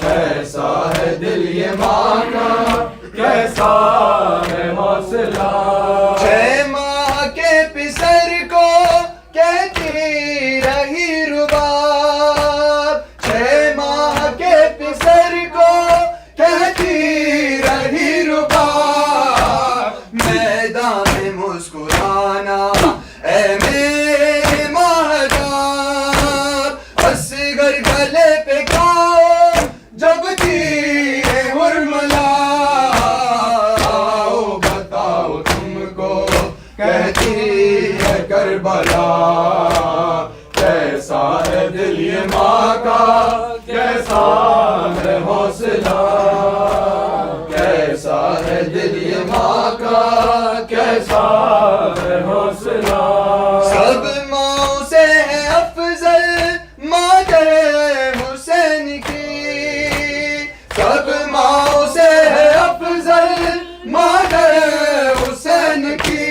کیسا ہے دل یہ ماں کا کیسا ہے حوصلہ 6 ماہ کے پسر کو کہتی رہی رباب 6 ماہ کے پسر کو کہتی رہی رباب میدان میں مسکرانا اے میرے مہتاب اصغر گلے پہ کھاؤ جب تیر حرملا بتاؤ تم کو کہتی ہے کربلا کیسا ہے دل یہ ماں کا کیسا ہے حوصلہ کیسا ہے دل یہ ماں کا کیسا ہے حوصلہ سب ماؤں سے ہے افضل مادر حسین کی سب ماؤں سے ہے افضل مادر حسین کی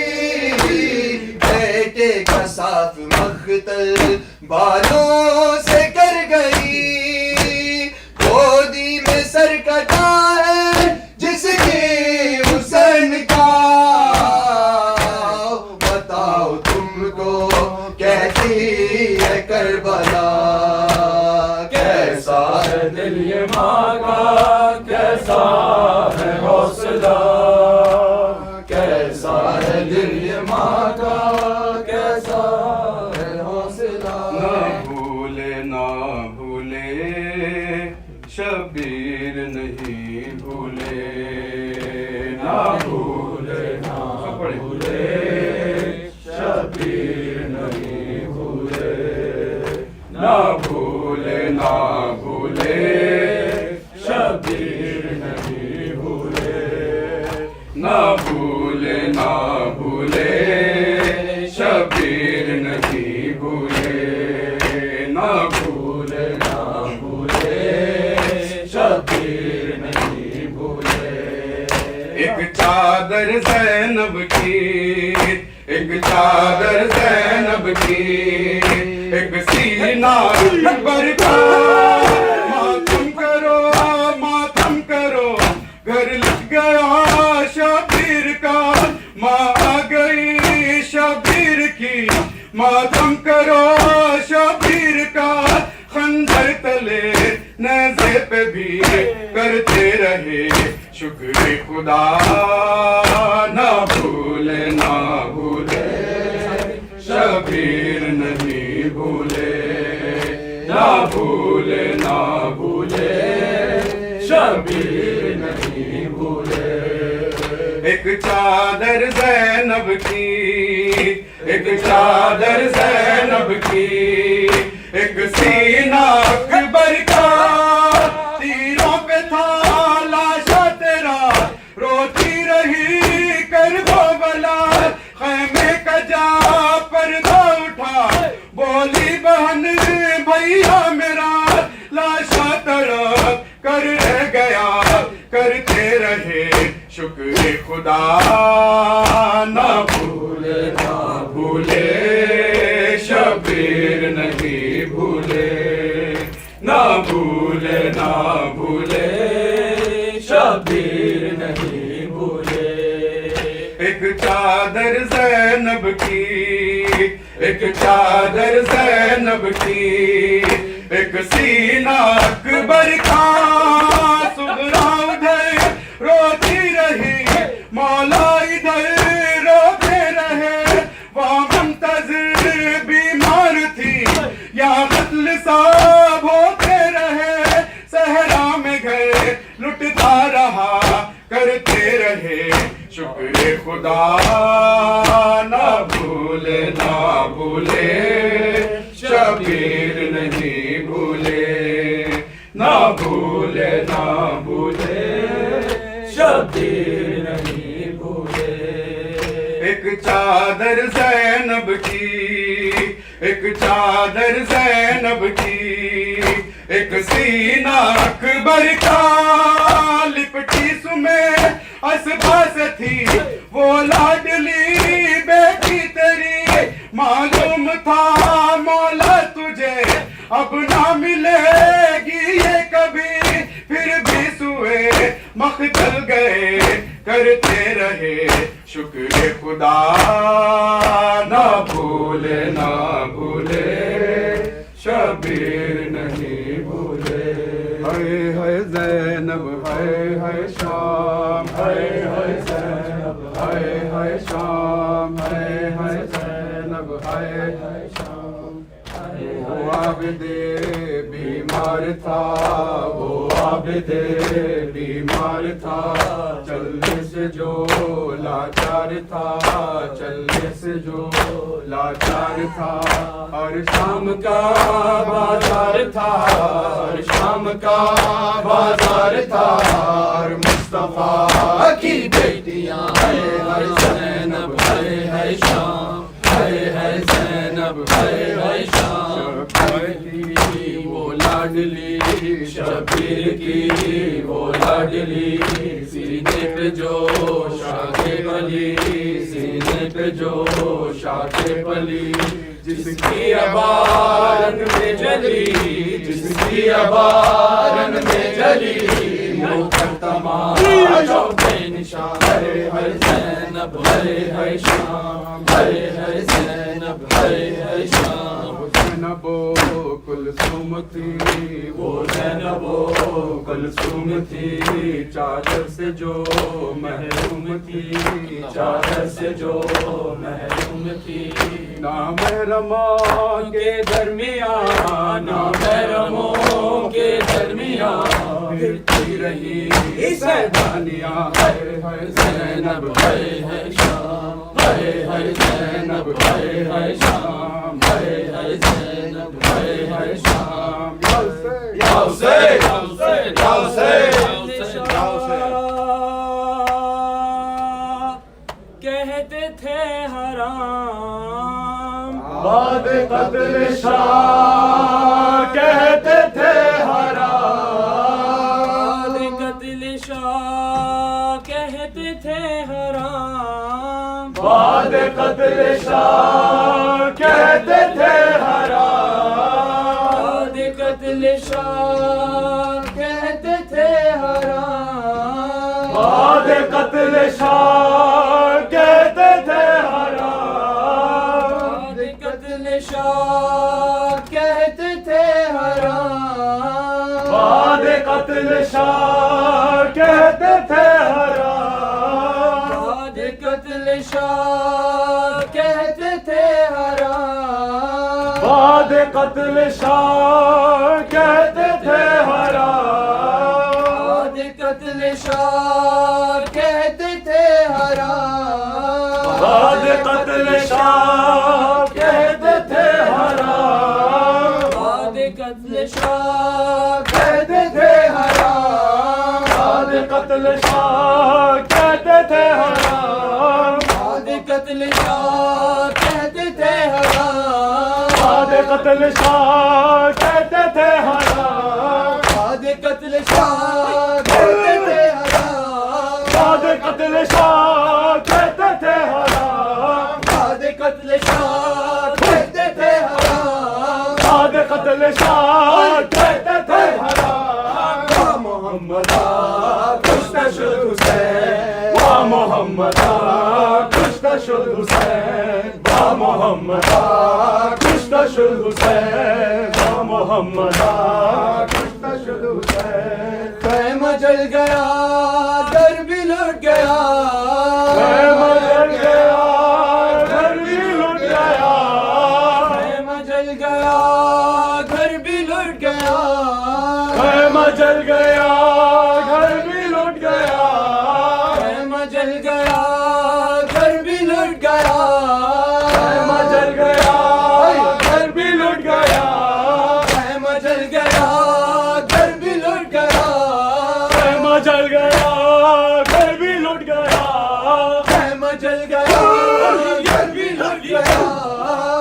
بیٹے کا صاف مقتل بالوں سے کر گئی گودی میں سر کٹا ہے جس کی حسین کا بتاؤ تم کو کیسی ہے کربلا کیسا ہے دل یہ ماں کا کیسا ہے حوصلہ کیسا ہے دل یہ ماں کا کیسا ہے حوصلہ نہ بھولے نہ بھولے شبیر نہیں بھولے نہ بھولے نہ بھولے شبیر نہیں بھولے نہ بھولے نہ بھولے شبیر نہیں بھولے نہ بھولے نہ بھولے شبیر نہیں بھولے نہ بھولے نہ بھولے شبیر نہیں بھولے ایک چادر زینب کی ایک چادر زینب کی ایک سینہ اکبر کا ماتم کرو گھر لٹ گیا شبیر کا ماں آ گئی شبیر کی ماتم کرو شبیر کا خنجر تلے نیزے پہ بھی کرتے رہے شکر خدا نہ بھولے نہ بھولے شبیر نہیں بھولے نہ بھولے نہ بھولے شبیر نہیں بھولے ایک چادر زینب کی ایک چادر زینب کی ایک سینہ اکبر کا تیروں پہ تھا لاشا تیرا روتی رہی کربلا خیمے کا جا پردہ اٹھا بولی بہن بھیا میرا لاشا تڑپ کر رہ گیا کرتے رہے شکر خدا نہ بھولے نہ بھولے شبیر نہیں بھولے نہ بھولے نہ بھولے شبیر نہیں بھولے ایک چادر زینب کی ایک چادر زینب کی ایک سینہ اکبر کا صغرا ادھر روتی رہی مولا ادھر روتے رہے وہ منتظر بیمار تھی یا قتل صاحب ہوتے رہے صحرا میں گھر لٹتا رہا کرتے رہے شکر خدا نہ بھولے نہ بھولے شبیر نہیں بھولے نہ بھولے نہ بھولے شبیر نہیں بھولے ایک چادر زینب کی ایک چادر زینب کی ایک سینہ اکبر کا لپٹی سمیں اسبا سے تھی وہ لاڈلی بیٹی تیری معلوم تھا مولا تجھے اب نہ ملے گی مختل گئے کرتے رہے شکر خدا نہ بھولے نہ بھولے شبیر نہیں بھولے ہائے زینب ہائے شام ہائے زینب ہائے شام ہائے زینب ہائے شام وہ عابد بیمار تھا وہ عابد بیمار تھا چلنے سے جو لاچار تھا چلنے سے جو لاچار تھا اور شام کا بازار تھا اور شام کا بازار تھا اور مصطفیٰ کی بیٹیاں ہائے زینب ہائے شام ہائے زینب ہائے شام کی وہ لاڈلی شبیر کی وہ لاڈلی سینے پہ جو شاخ پلی سینے پہ جو شاخ پلی جس کی ابارن میں جلی جس کی ابارن میں جلی موت تماشا بے نشان ہائے زینب ہائے شام ہائے زینب ہائے شام زینب کلثوم تھی وہ زینب کلثوم تھی چادر سے جو محروم تھی چادر سے جو محروم تھی نامحرموں کے درمیان نامحرموں کے درمیان پھرتی رہی سیدانیاں ہائے زینب ہائے شام ہائے زینب ہائے شام ہائے زینب ہائے شام یا حسین یا حسین یا حسین کہتے تھے حرام بعد قتل شاہ کہتے تھے حرام بعد قتل شاہ کہتے تھے حرام بعد قتل شاہ کہتے تھے حرام بعد قتل شاہ کہتے تھے حرام بعد قتل شاہ کہتے تھے حرام بعد قتل شاہ کہتے تھے حرام بعد قتل شاہ کہتے تھے حرام بعد قتل شاہ کہتے تھے حرام بعد قتل شاہ کہتے تھے حرام بعد قتل شاہ کہتے تھے حرام بعد قتل شاہ کہتے تھے حرام بعد قتل شاہ کہتے تھے حرام بعد قتل شاہ کہتے تھے حرام بعد قتل شاہ کہتے تھے حرام بعد قتل شاہ کہتے تھے حرام بعد قتل شاہ کہتے تھے حرام بعد قتل شاہ کہتے تھے حرام بعد قتل شاہ کہتے تھے حرام بعد قتل شاہ کہتے تھے حرام یا محمد کشتہ شد حسین یا محمد کشتہ شد حسین یا محمد کشتہ شد حسین یا محمد کشتہ شد حسین خیمہ جل گیا در بھی لٹ گیا خیمہ جل گیا گھر بھی لٹ گیا خیمہ جل گیا گھر بھی لٹ گیا خیمہ جل گیا گھر بھی لٹ گیا خیمہ جل گیا گھر بھی لٹ گیا خیمہ جل گیا گھر بھی لٹ گیا خیمہ جل گیا گھر بھی لٹ گیا خیمہ جل گیا گھر بھی لٹ گیا خیمہ جل گیا گھر بھی لٹ گیا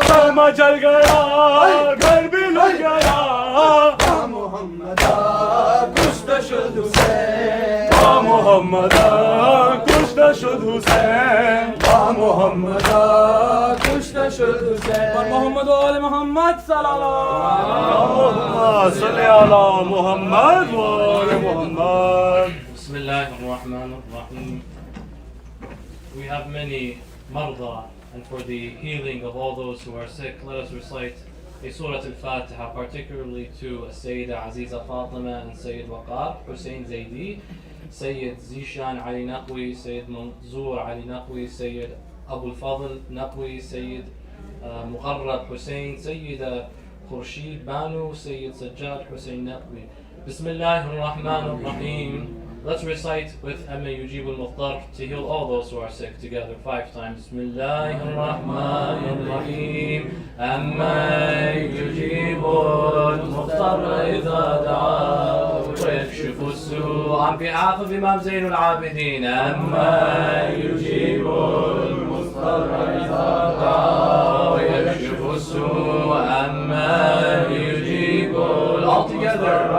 خیمہ جل گیا گھر بھی لٹ گیا یا محمد کشتہ شد حسین یا محمد کشتہ شد حسین یا محمد کشتہ شد حسین اور محمد و آل محمد صلی اللہ اللہم صلی علی محمد و آل محمد Bismillahirrahmanirrahim. We have many marda, and for the healing of all those who are sick, let us recite a Surah Al-Fatiha, particularly to Sayyida Aziza Fatima and Sayyid Waqar, Hussein Zaidi, Sayyid Zishan Ali Naqwi, Sayyid Manzoor Ali Naqwi, Sayyid Abu al-Fadl Naqwi, Sayyid Muqarrab Hussein, Sayyida Khurshid Banu, Sayyid Sajjad Hussein Naqwi. Bismillahirrahmanirrahim. Let's recite with Amma Yujib al-Mukhtar to heal all those who are sick together 5 times. Bismillahirrahmanirrahim. Amma Yujib al-Mukhtar idha da'a wa yakshifu as-su'. On behalf of Imam Zain al-Abidin. Amma Yujib al-Mukhtar idha da'a wa yakshifu as-su'. Amma Yujib all together.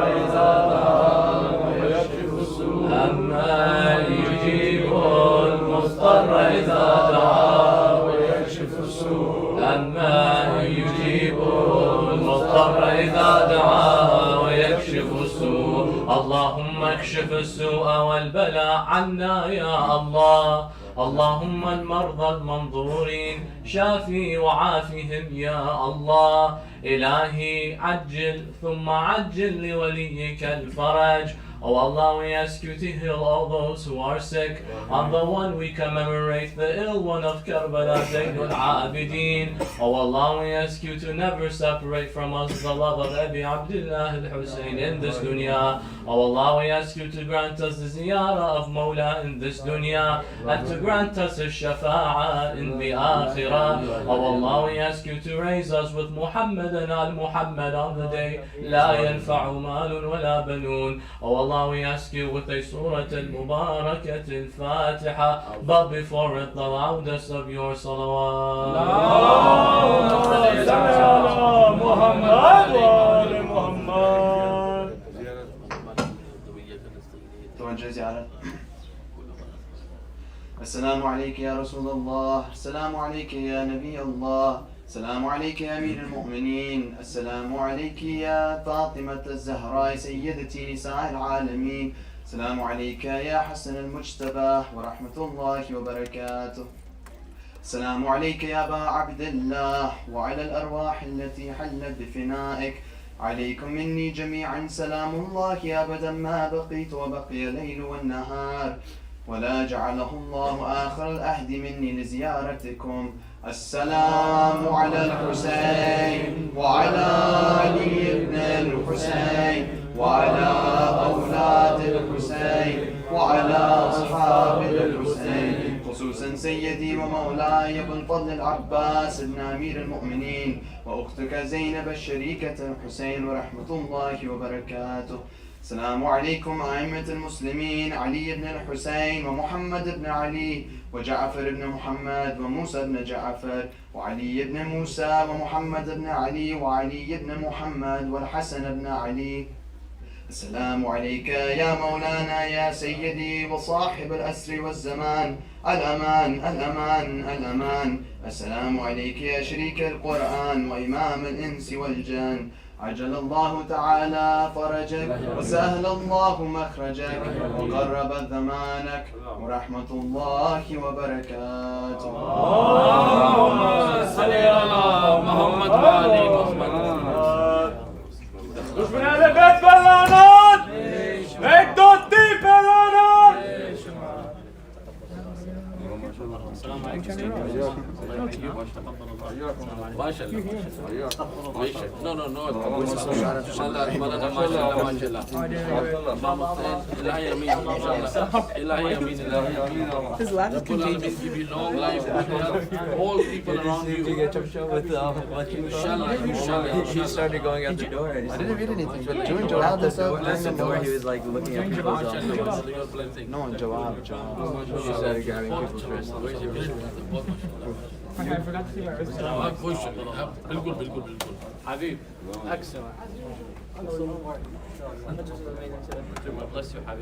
أما يجيب المضطر إذا دعاه ويكشف السوء أما يجيب المضطر إذا دعاه ويكشف السوء اللهم اكشف السوء والبلاء عنا يا الله اللهم المرضى المنظورين شافي وعافهم يا الله إلهي عجل ثم عجل لوليك الفرج. Oh Allah, we ask you to heal all those who are sick. On the one we commemorate the ill one of Karbala, Zainul Abidin. Oh Allah, we ask you to never separate from us the love of Abi Abdullah al-Hussein in this dunya. Oh Allah, we ask you to grant us the ziyarah of Mawla in this dunya and to grant us a shafa'ah in the akhirah. Oh Allah, we ask you to raise us with Muhammad and al-Muhammad on the day La yanfa'u malun wa la banun. Oh Allah, we ask you with a surah al-Mubarakat al-Fatiha, but before it the loudest of your salawat. السلام عليك يا رسول الله، السلام عليك يا نبي الله، السلام عليك يا أمير المؤمنين، السلام عليك يا فاطمة الزهراء سيدتي نساء العالمين، السلام عليك يا حسن المجتبى ورحمة الله وبركاته. السلام عليك يا أبا عبد الله وعلى الأرواح التي حلت بفنائك. عليكم مني جميعا سلام الله أبدا ما بقيت وبقي الليل والنهار، ولا جعله الله آخر العهد مني لزيارتكم. السلام على الحسين وعلى علي بن الحسين وعلى أولاد الحسين وعلى أصحاب الحسين، خصوصا سيدي ومولاي ابن الفضل العباس بن أمير المؤمنين وأختك زينب الشريكة الحسين ورحمة الله وبركاته. السلام عليكم أئمة المسلمين علي بن الحسين ومحمد بن علي وجعفر بن محمد وموسى بن جعفر وعلي بن موسى ومحمد بن علي وعلي بن محمد والحسن بن علي. السلام عليك يا مولانا يا سيدي وصاحب الأسر والزمان، الأمان الأمان الأمان. السلام عليك يا شريك القرآن وإمام الإنس والجان، عجل الله تعالى فرجك وسهل الله مخرجك وقرب زمانك ورحمة الله وبركاته. اللهم صل على محمد وآل محمد. دشمن اهل بیت پر لعنت، 1 2 3 پر لعنت. السلام عليكم. ما شاء الله. No. ما شاء الله. إلهي يمين. إلهي يمين. His laugh is contagious. Give you long life. All people around you. Inshallah. He started going out the door. I didn't read anything. But during Joab, the door, he was like looking at people's No, Joab. He started grabbing people's wrists. I forgot to see my wrist. بالكل حبيب Excellent. bless you Habib